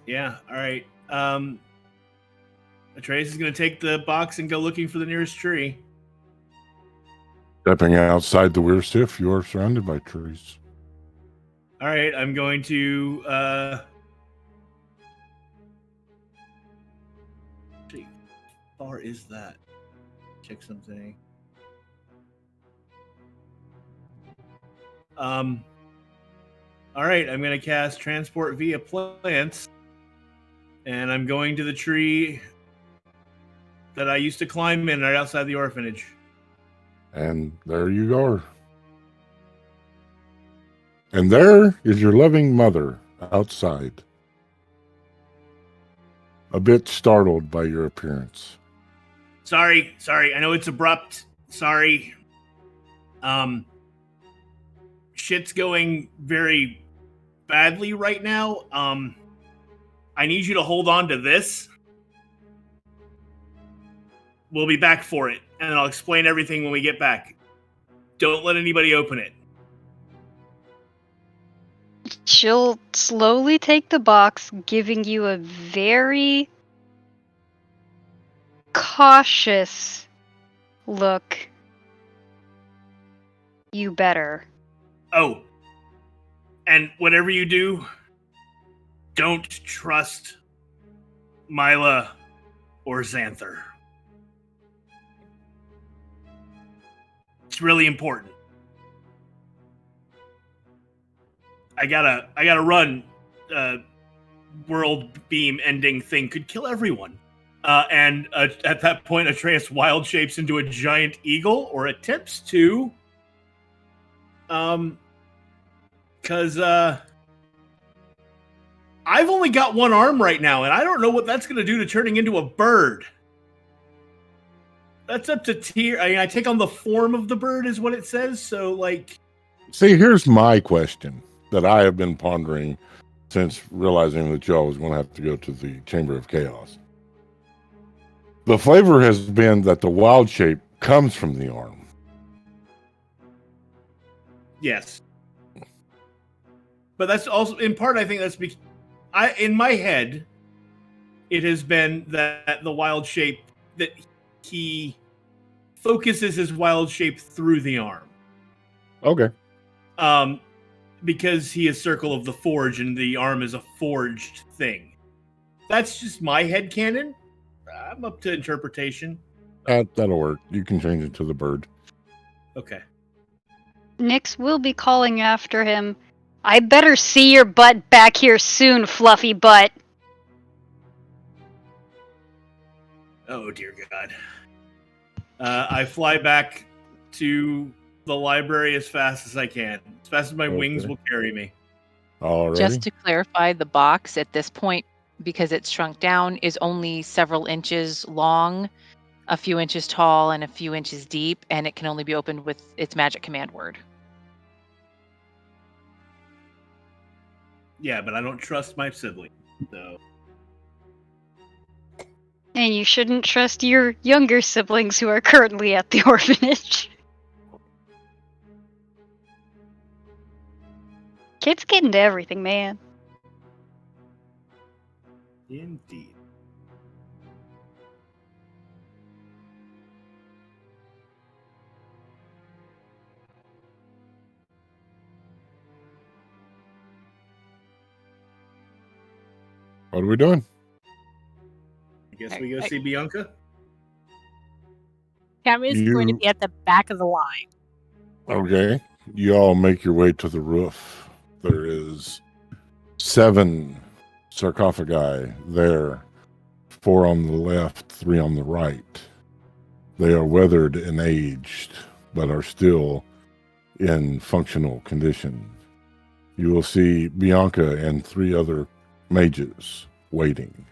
Yeah. All right. Atreus is going to take the box and go looking for the nearest tree. Stepping outside the weir sift, you are surrounded by trees. All right. I'm going to. How far is that? Check something. All right. I'm going to cast Transport via Plants, and I'm going to the tree that I used to climb in right outside the orphanage. And there you are. And there is your loving mother outside, a bit startled by your appearance. Sorry. I know it's abrupt. Sorry. Shit's going very badly right now. I need you to hold on to this. We'll be back for it, and I'll explain everything when we get back. Don't let anybody open it. She'll slowly take the box, giving you a very cautious look. You better. Oh. And whatever you do, don't trust Mila or Xanther. It's really important. I gotta run. World beam ending thing could kill everyone. And at that point, Atreus wild shapes into a giant eagle, or attempts to. Because I've only got one arm right now, and I don't know what that's going to do to turning into a bird. That's up to Tyr. I mean, I take on the form of the bird, is what it says. So, like, See, here's my question that I have been pondering since realizing that y'all was going to have to go to the Chamber of Chaos. The flavor has been that the wild shape comes from the arm. yes. But that's also, in part, I think that's because in my head, it has been that the wild shape, that he focuses his wild shape through the arm. Okay. Because he is Circle of the Forge and the arm is a forged thing. That's just my headcanon. I'm up to interpretation. That'll work. You can change it to the bird. Okay. Nyx will be calling after him. I better see your butt back here soon, fluffy butt. Oh, dear God. I fly back to the library as fast as I can. As fast as my wings will carry me. Alrighty. Just to clarify, the box at this point, because it's shrunk down, is only several inches long, a few inches tall, and a few inches deep, and it can only be opened with its magic command word. Yeah, but I don't trust my sibling. So. And you shouldn't trust your younger siblings who are currently at the orphanage. Kids get into everything, man. Indeed. What are we doing? I guess we go see Bianca. Tammy's going to be at the back of the line. Okay. You all make your way to the roof. There is 7 sarcophagi there. 4 on the left, 3 on the right. They are weathered and aged, but are still in functional condition. You will see Bianca and 3 other mages waiting.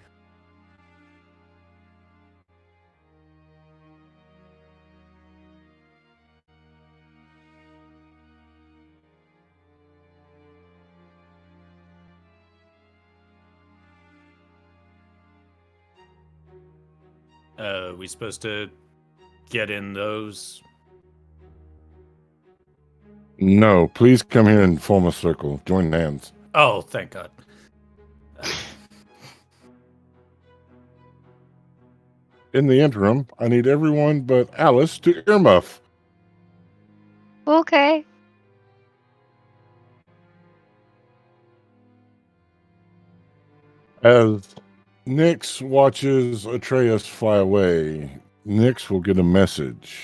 We supposed to get in those? No, please come here and form a circle. Join hands. Oh, thank God. In the interim, I need everyone but Alice to earmuff. Okay. As Nyx watches Atreus fly away, Nyx will get a message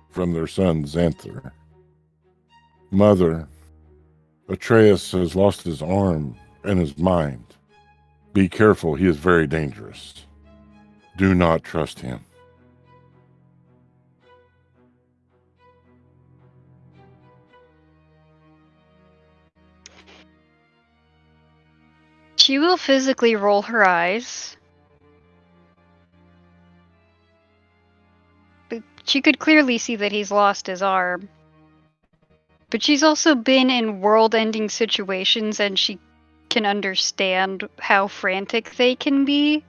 from their son Xanther. Mother, Atreus has lost his arm and his mind. Be careful, he is very dangerous. Do not trust him. She will physically roll her eyes. But she could clearly see that he's lost his arm. But she's also been in world-ending situations, and she can understand how frantic they can be.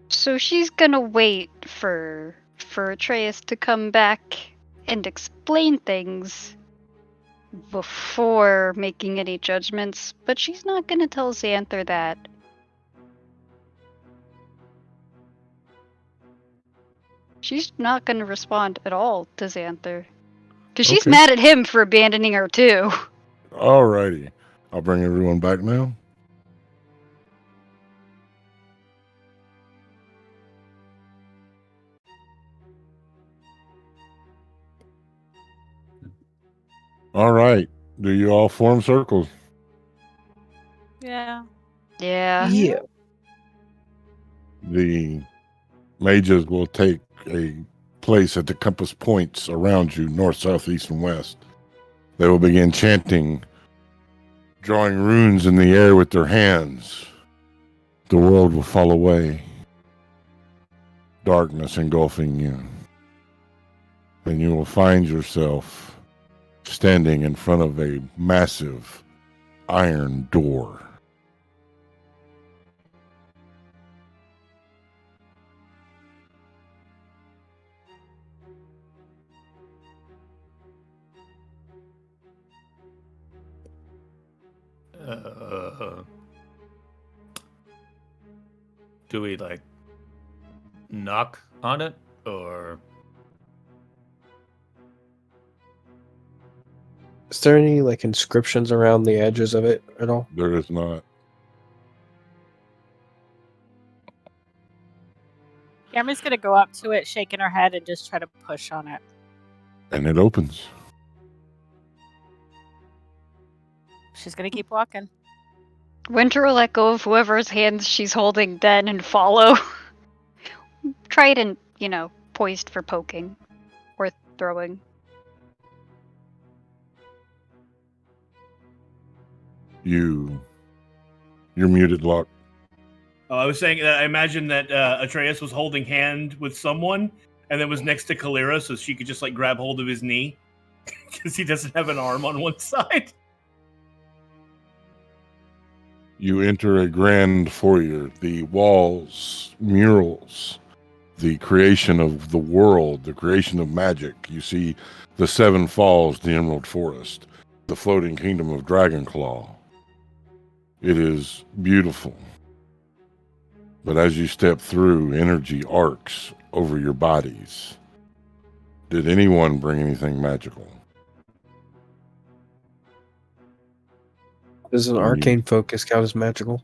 So she's gonna wait for Atreus to come back and explain things before making any judgments, but she's not gonna tell Xanther that. She's not gonna respond at all to Xanther. Because she's Okay. mad at him for abandoning her too. Alrighty. I'll bring everyone back now. All right. Do you all form circles? Yeah. Yeah. Yeah. The mages will take a place at the compass points around you, north, south, east, and west. They will begin chanting, drawing runes in the air with their hands. The world will fall away, darkness engulfing you. And you will find yourself standing in front of a massive iron door. Do we like knock on it or? Is there any like inscriptions around the edges of it at all? There is not. Yami's gonna go up to it, shaking her head, and just try to push on it. And it opens. She's gonna keep walking. Winter will let go of whoever's hands she's holding then and follow. Trident, poised for poking or throwing. You're muted, Locke. Oh, I was saying that I imagine that Atreus was holding hand with someone and then was next to Kalira so she could just like grab hold of his knee because he doesn't have an arm on one side. You enter a grand foyer. The walls, murals, the creation of the world, the creation of magic. You see the Seven Falls, the Emerald Forest, the floating kingdom of Dragonclaw. It is beautiful. But as you step through, energy arcs over your bodies. Did anyone bring anything magical? Does an arcane focus count as magical?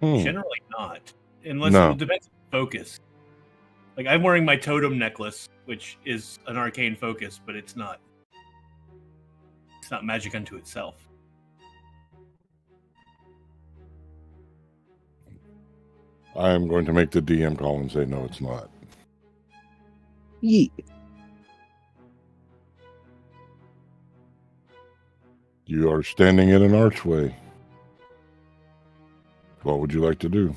Generally not, unless No. it depends on focus. Like I'm wearing my totem necklace, which is an arcane focus, but it's not. It's not magic unto itself. I am going to make the DM call and say no, it's not. Yeet. You are standing in an archway. What would you like to do?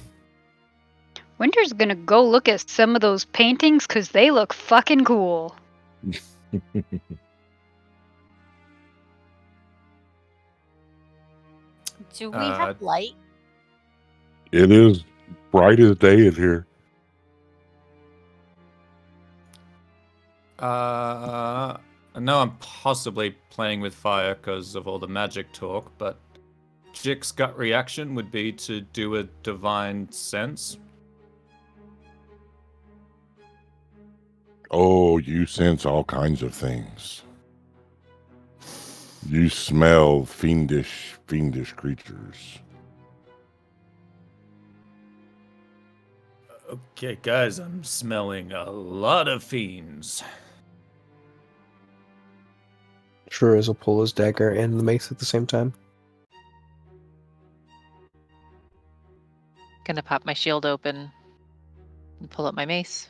Winter's gonna go look at some of those paintings because they look fucking cool. Do we have light? It is bright as day in here. I know I'm possibly playing with fire because of all the magic talk, but Jik's gut reaction would be to do a divine sense. Oh, you sense all kinds of things. You smell fiendish creatures. Okay, guys, I'm smelling a lot of fiends. Shuriz will pull his dagger and the mace at the same time. Gonna pop my shield open and pull up my mace.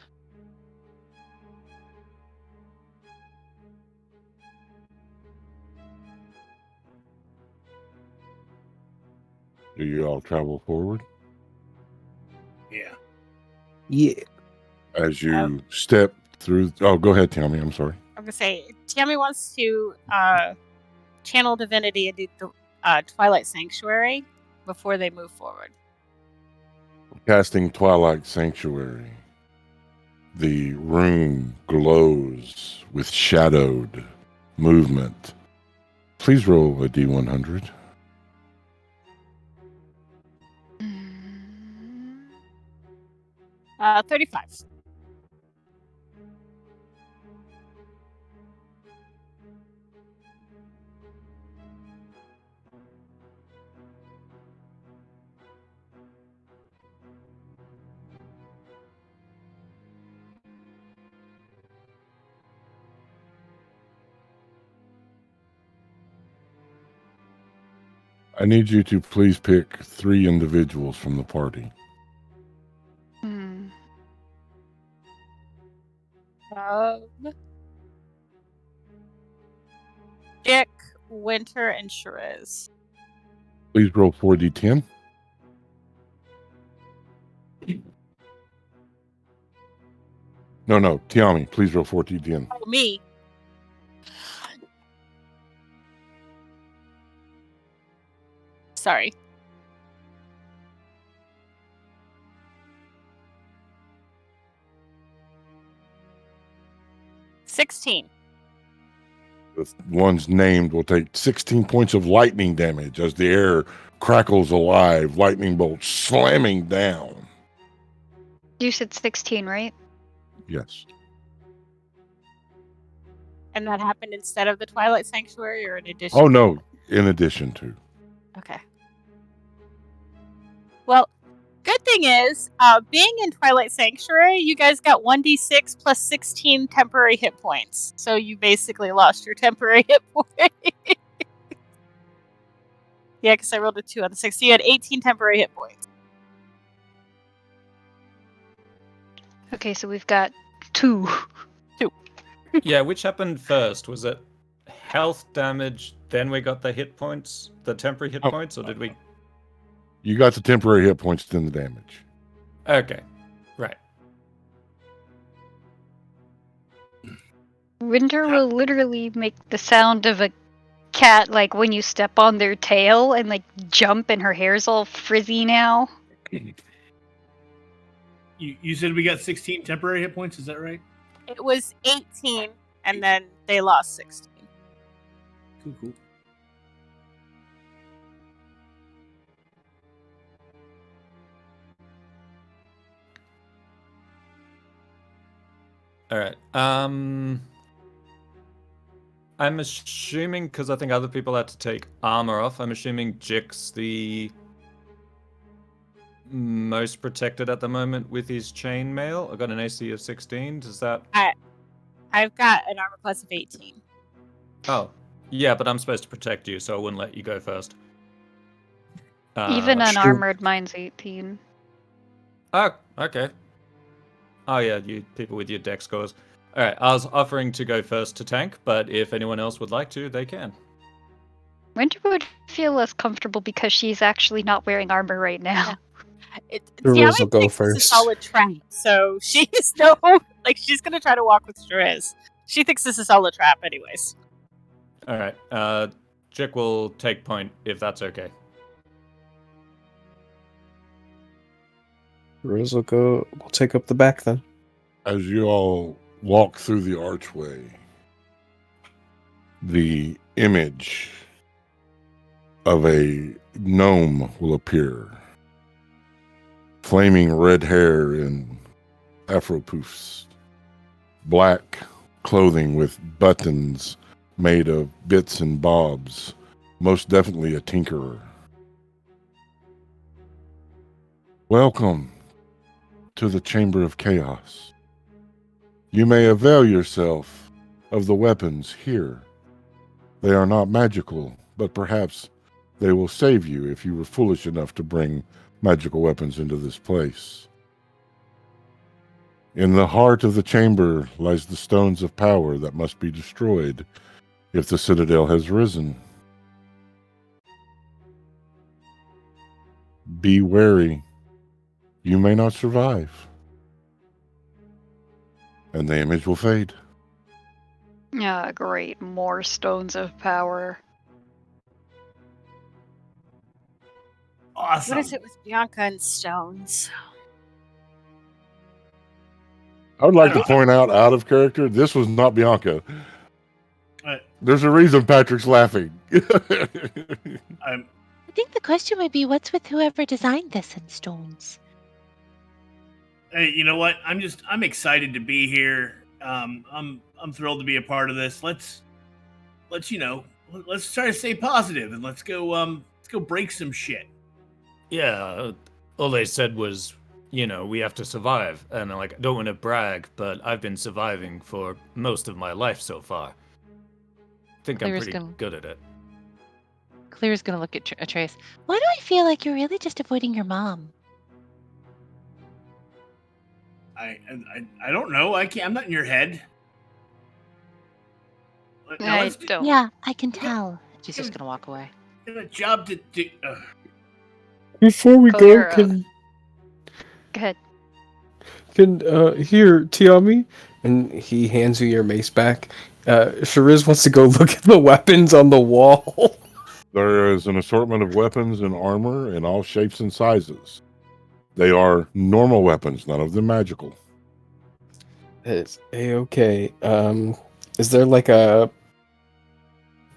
Do you all travel forward? Yeah. Yeah. As you step through... Oh, go ahead, Tammy. I'm sorry. I'm gonna say Tammy wants to channel divinity and do the Twilight Sanctuary before they move forward. Casting Twilight Sanctuary. The room glows with shadowed movement. Please roll a D100. 35. I need you to please pick 3 individuals from the party. Dick, Winter, and Shuriz. Please roll 4d10. No, Tiami, please roll 4d10. Oh, me. Sorry. $16. The ones named will take 16 points of lightning damage as the air crackles alive, lightning bolts slamming down. You said 16, right? Yes. And that happened instead of the Twilight Sanctuary or in addition? Oh, no, in addition to. Okay. Well, good thing is, being in Twilight Sanctuary, you guys got 1d6 plus 16 temporary hit points. So you basically lost your temporary hit point. Yeah, because I rolled a 2 on the 6. So you had 18 temporary hit points. Okay, so we've got 2. Yeah, which happened first? Was it health damage, then we got the hit points, the temporary hit points, or did we? You got the temporary hit points, then the damage. Okay, right. Winter will literally make the sound of a cat, like when you step on their tail and like jump and her hair's all frizzy now. You said we got 16 temporary hit points, is that right? It was 18, and then they lost 16. Cool. All right. I'm assuming, because I think other people had to take armor off, I'm assuming Jik's the most protected at the moment with his chainmail. I got an AC of 16. Does that? I've got an armor class of 18. Oh, yeah, but I'm supposed to protect you, so I wouldn't let you go first. Even unarmored, mine's 18. Oh, okay. Oh yeah, you people with your deck scores. All right, I was offering to go first to tank, but if anyone else would like to, they can. Winter would feel less comfortable because she's actually not wearing armor right now. Shuriz will go This is a first. solid trap, so she's she's gonna try to walk with Shuriz. She thinks this is a solid trap, anyways. All right, Jik will take point if that's okay. Shuriz will go. We'll take up the back then. As you all walk through the archway, the image of a gnome will appear. Flaming red hair and afro poofs. Black clothing with buttons made of bits and bobs. Most definitely a tinkerer. Welcome to the Chamber of Chaos. You may avail yourself of the weapons here. They are not magical, but perhaps they will save you if you were foolish enough to bring magical weapons into this place. In the heart of the chamber lies the stones of power that must be destroyed if the citadel has risen. Be wary. You may not survive. And the image will fade. Ah, great. More stones of power. Awesome. What is it with Bianca and stones? I would like I to don't- point out of character, this was not Bianca. There's a reason Patrick's laughing. I'm I think the question would be, what's with whoever designed this in stones? Hey, you know what? I'm excited to be here. I'm thrilled to be a part of this. Let's let's try to stay positive and let's go break some shit. Yeah, all they said was, we have to survive. And I don't want to brag, but I've been surviving for most of my life so far. I think I'm Claire's pretty gonna- good at it. Claire's gonna look at Trace. Why do I feel like you're really just avoiding your mom? I don't know. I'm not in your head. Now I let's do don't. Yeah, I can tell. She's just gonna walk away. get a job to do. Before we go, Clear, can Go ahead. here, Tiami, and he hands you your mace back. Shariz wants to go look at the weapons on the wall. There is an assortment of weapons and armor in all shapes and sizes. They are normal weapons, none of them magical. It's a-okay. Is there like a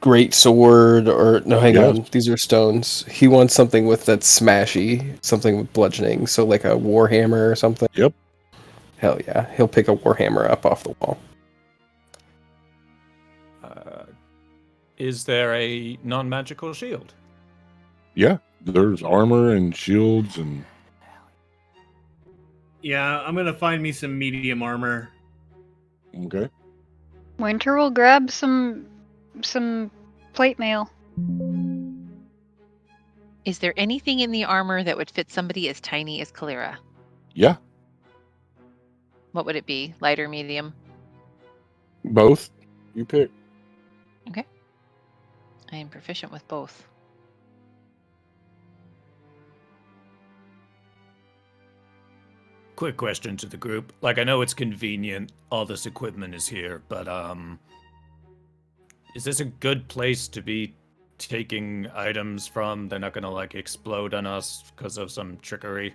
great sword or no? Hang Yes. on, these are stones. He wants something with that's smashy, something with bludgeoning. So like a warhammer or something. Yep. Hell yeah, he'll pick a warhammer up off the wall. Is there a non-magical shield? Yeah, there's armor and shields and Yeah, I'm gonna find me some medium armor. okay. Winter will grab some plate mail. Is there anything in the armor that would fit somebody as tiny as Kalira? Yeah, What would it be? Light or medium? both. You pick. I am proficient with both. Quick question to the group. I know it's convenient, all this equipment is here, but is this a good place to be taking items from? They're not gonna explode on us because of some trickery.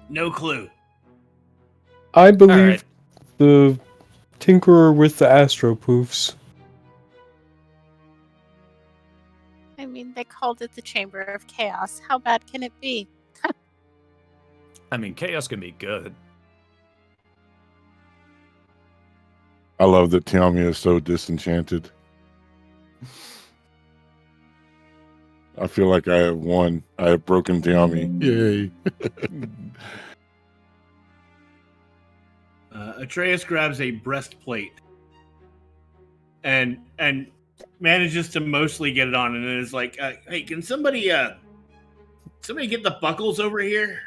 No clue. I believe Alright. the tinkerer with the astro poofs. I mean, they called it the Chamber of Chaos. How bad can it be? I mean, chaos can be good. I love that Tiami is so disenchanted. I feel like I have won. I have broken Tiami. Yay. Atreus grabs a breastplate and manages to mostly get it on, and is like, "Hey, can somebody get the buckles over here?"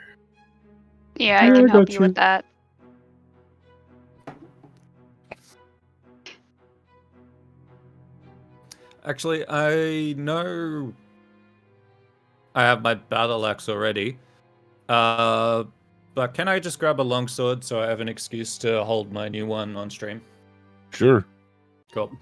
Yeah, I Yeah, can I help got you with you. that. Actually, I know I have my battle axe already. But can I just grab a longsword so I have an excuse to hold my new one on stream? Sure. Cool.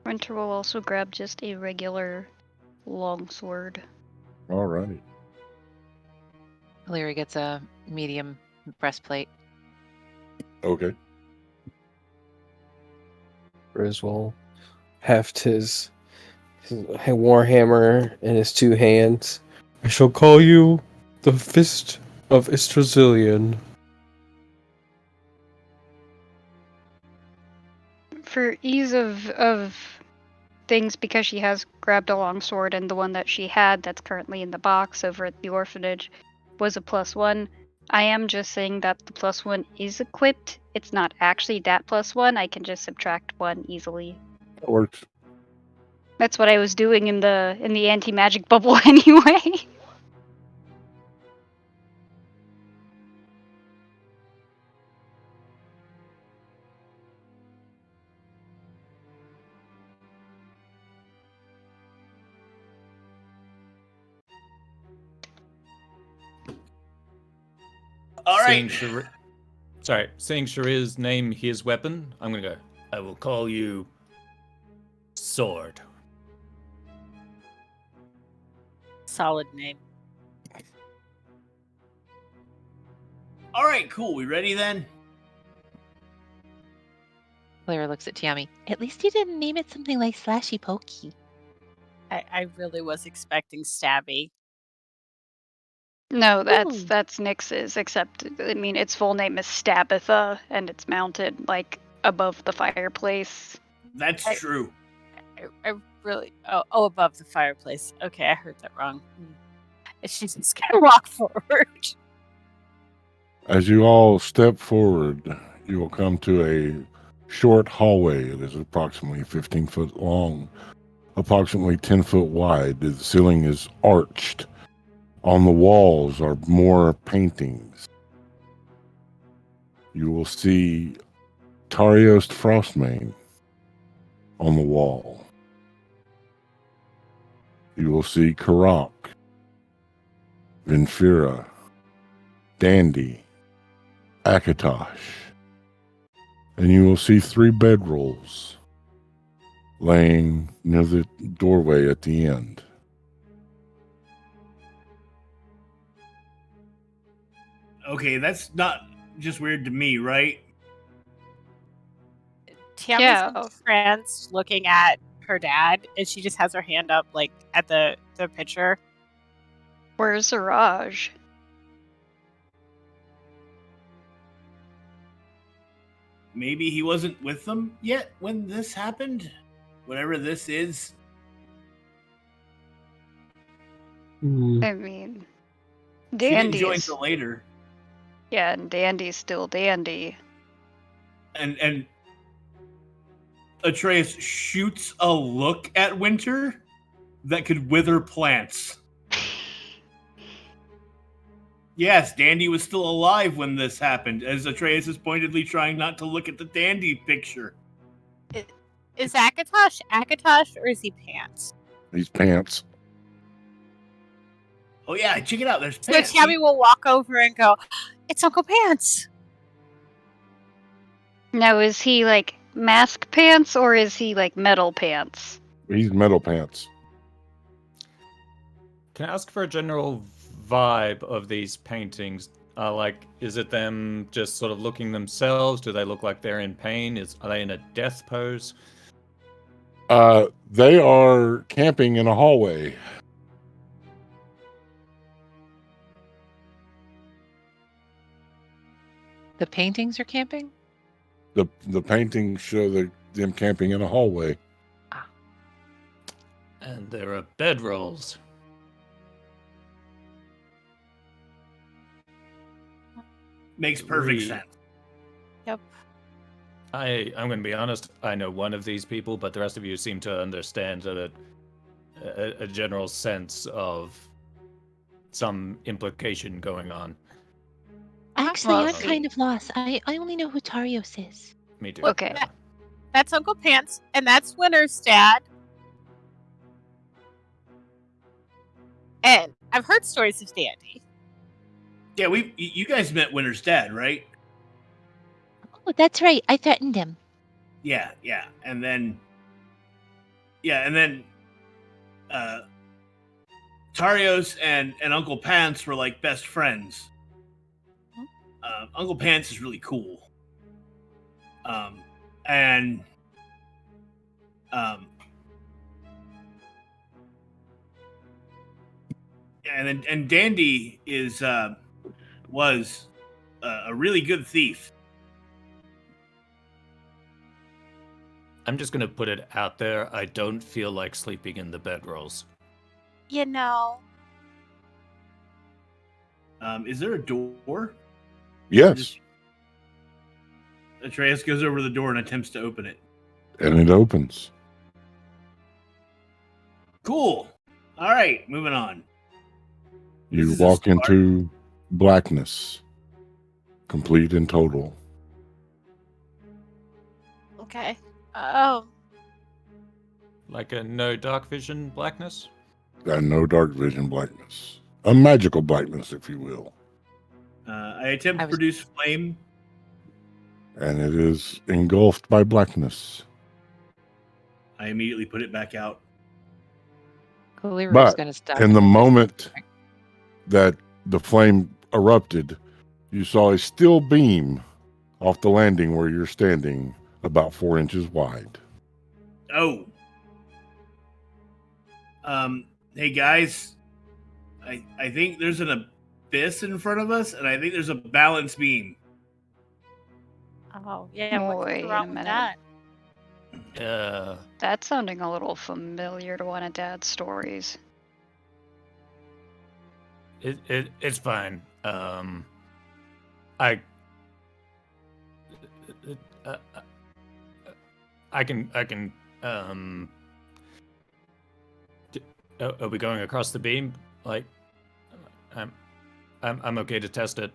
Winter will also grab just a regular longsword. All righty. Leary gets a medium breastplate. Okay. Griswold heft his warhammer in his two hands. I shall call you the Fist of Istrazilian. For ease of things, because she has grabbed a longsword, and the one that she had that's currently in the box over at the orphanage was a +1. I am just saying that the +1 is equipped. It's not actually that +1. I can just subtract 1 easily. That works. That's what I was doing in the anti-magic bubble anyway. All right. Seeing Shariz name his weapon, I'm gonna go. I will call you Sword. Solid name. All right, cool. We ready then? Leary looks at Tiami. At least you didn't name it something like Slashy Pokey. I really was expecting Stabby. No, Ooh. that's Nyx's, except, I mean, its full name is Stabitha, and it's mounted, like, above the fireplace. That's true. I really... Oh, above the fireplace. Okay, I heard that wrong. She's just gonna walk forward. As you all step forward, you will come to a short hallway. It is approximately 15 foot long, approximately 10 foot wide. The ceiling is arched. On the walls are more paintings. You will see Tarios Frostmane on the wall. You will see Karak, Vinfira, Dandy, Akatosh, and you will see 3 bedrolls laying near the doorway at the end. Okay, that's not just weird to me, right? Tiami's Yeah. entranced looking at her dad, and she just has her hand up, like, at the picture. Where's Siraj? Maybe he wasn't with them yet when this happened? Whatever this is. I mean, She didn't Dandy join is... till later. Yeah, and Dandy's still Dandy. And Atreus shoots a look at Winter that could wither plants. Yes, Dandy was still alive when this happened, as Atreus is pointedly trying not to look at the Dandy picture. Is Akatosh, or is he Pants? These pants. Oh yeah, check it out. There's So pants. Tiami will walk over and go, "It's Uncle Pants." Now, is he, like, mask pants, or is he, like, metal pants? He's metal pants. Can I ask for a general vibe of these paintings? Like, is it them just sort of looking themselves? Do they look like they're in pain? Are they in a death pose? They are camping in a hallway. The paintings are camping? The paintings show them camping in a hallway. And there are bedrolls. Makes perfect sense. Yep. I'm going to be honest. I know one of these people, but the rest of you seem to understand a general sense of some implication going on. Actually, Well, I'm kind of lost. I only know who Tarios is. Me too. Okay. Yeah. That's Uncle Pants, and that's Winter's dad. And I've heard stories of Dandy. Yeah, you guys met Winter's dad, right? Oh, that's right. I threatened him. Yeah. And then Yeah, and then Tarios and Uncle Pants were like best friends. Uncle Pants is really cool. And Dandy was a really good thief. I'm just gonna put it out there. I don't feel like sleeping in the bedrolls. You know, Is there a door? Yes, Atreus goes over to the door and attempts to open it. and it opens. Cool. All right, moving on. You This is a walk start. into blackness, complete and total. okay. Like a no dark vision blackness? And no dark vision blackness. A magical blackness, if you will. I attempt to produce flame. And it is engulfed by blackness. I immediately put it back out. Kalira is But going to stop. in the moment that the flame erupted, you saw a steel beam off the landing where you're standing, about 4 inches wide. Oh. Hey guys, I think there's an abyss in front of us, and I think there's a balance beam. Oh, yeah. What could Wait go a wrong with minute. that? That's sounding a little familiar to one of Dad's stories. It's fine. I can are we going across the beam? Like, I'm okay to test it.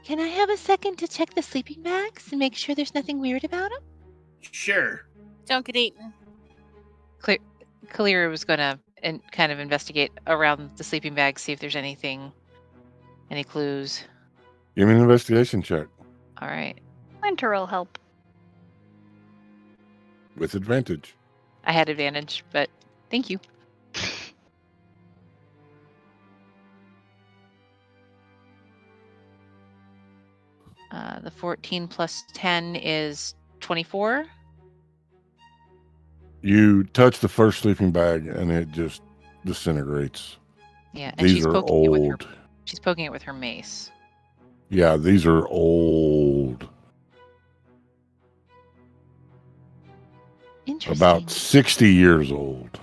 Can I have a second to check the sleeping bags and make sure there's nothing weird about them? Sure. Don't get eaten. Kalira was going to kind of investigate around the sleeping bag, see if there's any clues. Give me an investigation check All right. Winter will help. with advantage. I had advantage, but thank you. The 14 plus 10 is 24. You touch the first sleeping bag and it just disintegrates. Yeah, and These she's are poking it with her. old. She's poking it with her mace. Yeah, these are old. Interesting. About 60 years old,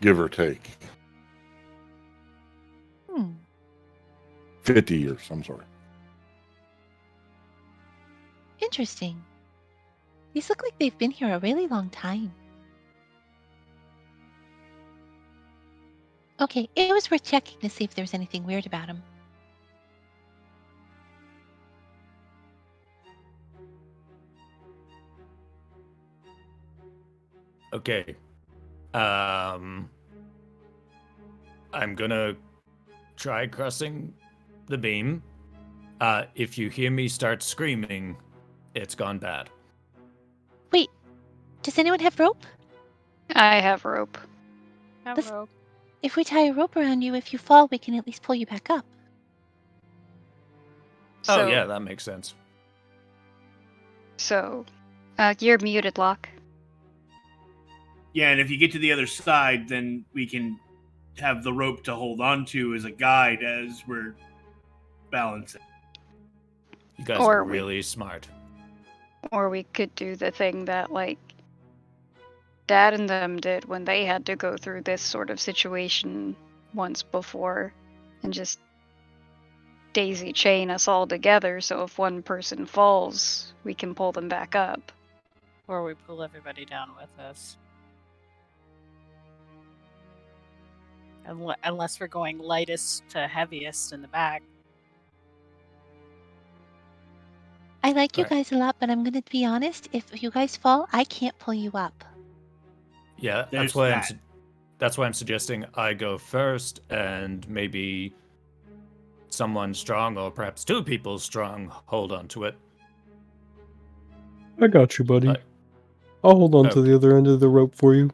give or take. 50 years, I'm sorry. Interesting. These look like they've been here a really long time. Okay, it was worth checking to see if there was anything weird about them. Okay. I'm gonna try crossing the beam. If you hear me start screaming, it's gone bad. Wait, does anyone have rope? I have rope. Have rope. If we tie a rope around you, if you fall, we can at least pull you back up. So, Oh yeah, that makes sense. So, you're muted, Locke. Yeah, and if you get to the other side, then we can have the rope to hold on to as a guide as we're balancing. You guys Or are we- really smart. Or we could do the thing that, like, Dad and them did when they had to go through this sort of situation once before, and just daisy chain us all together so if one person falls, we can pull them back up. Or we pull everybody down with us. Unless we're going lightest to heaviest in the back. I like you Right. guys a lot, but I'm going to be honest. If you guys fall, I can't pull you up. Yeah, There's that's why I'm suggesting I go first, and maybe someone strong, or perhaps two people strong, hold on to it. I got you, buddy. I'll hold on to Okay. the other end of the rope for you.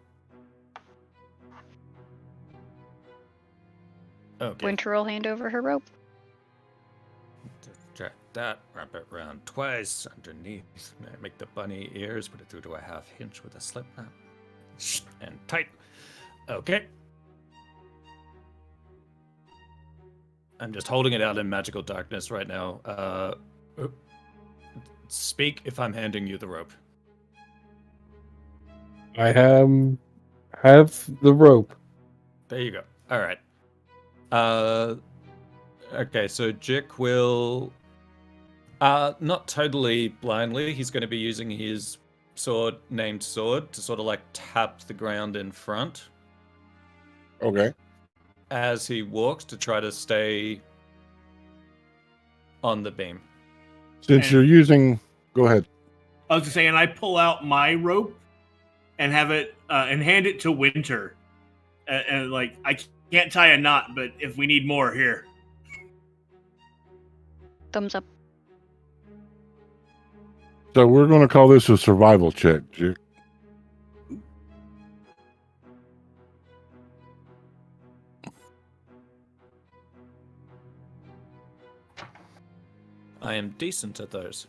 Okay. Winter will hand over her rope. Check that. Wrap it around twice underneath. Make the bunny ears. Put it through to a half hinge with a slip knot. And tight. Okay. I'm just holding it out in magical darkness right now. Speak if I'm handing you the rope. I have the rope. There you go. All right. Okay, so Jick will not totally blindly. He's going to be using his named sword, to sort of like tap the ground in front Okay. as he walks to try to stay on the beam. Since And- you're using, go ahead. I was just saying, I pull out my rope and have it and hand it to Winter, and like I can't tie a knot, but if we need more, here. Thumbs up. So we're going to call this a survival check, Jick. I am decent at those.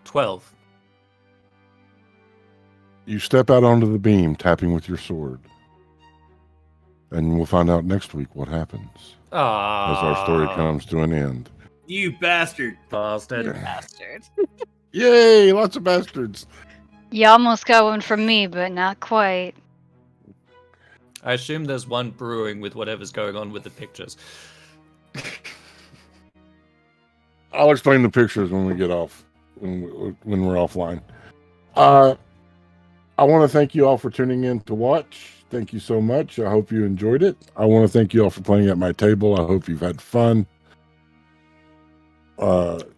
$12. You step out onto the beam, tapping with your sword. And we'll find out next week what happens as our story comes to an end. You bastard! You Bastard. bastard. Yay! Lots of bastards. You almost got one from me, but not quite. I assume there's one brewing with whatever's going on with the pictures. I'll explain the pictures when we get off, when we're offline. I want to thank you all for tuning in to watch. Thank you so much. I hope you enjoyed it. I want to thank you all for playing at my table. I hope you've had fun.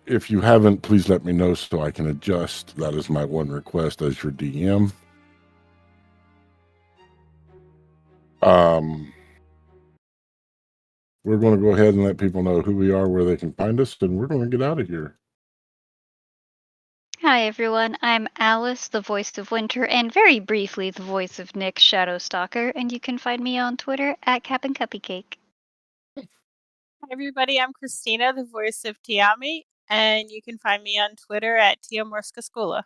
If you haven't, please let me know so I can adjust. That is my one request as your DM. We're going to go ahead and let people know who we are, where they can find us, and we're going to get out of here. Hi everyone, I'm Alice, the voice of Winter, and very briefly the voice of Nick Shadowstalker, and you can find me on Twitter at CapandCuppyCake. Hi everybody, I'm Christina, the voice of Tiami, and you can find me on Twitter at Tiamorskaskula.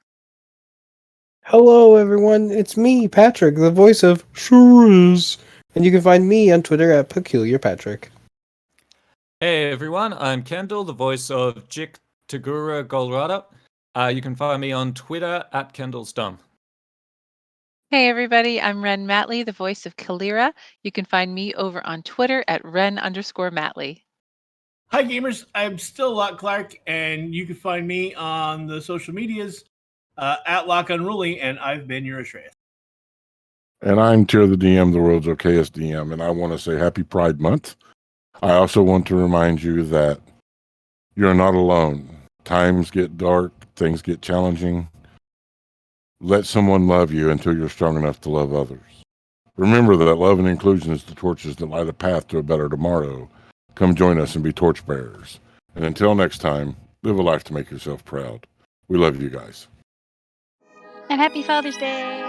Hello, everyone. It's me, Patrick, the voice of Shrews. And you can find me on Twitter at PeculiarPatrick. Hey everyone, I'm Kendall, the voice of Jick Tagura Golrada. You can find me on Twitter at KendallsDumb. Hey everybody, I'm Ren Matley, the voice of Kalira. You can find me over on Twitter at Ren_Matley. Hi gamers, I'm still Lock Clark, and you can find me on the social medias at Lock Unruly, and I've been your Atreus. And I'm Tier the DM, the world's okayest DM, and I want to say Happy Pride Month. I also want to remind you that you're not alone. Times get dark, things get challenging. Let someone love you until you're strong enough to love others. Remember that love and inclusion is the torches that light a path to a better tomorrow. Come join us and be torchbearers. And until next time, live a life to make yourself proud. We love you guys. And happy Father's Day!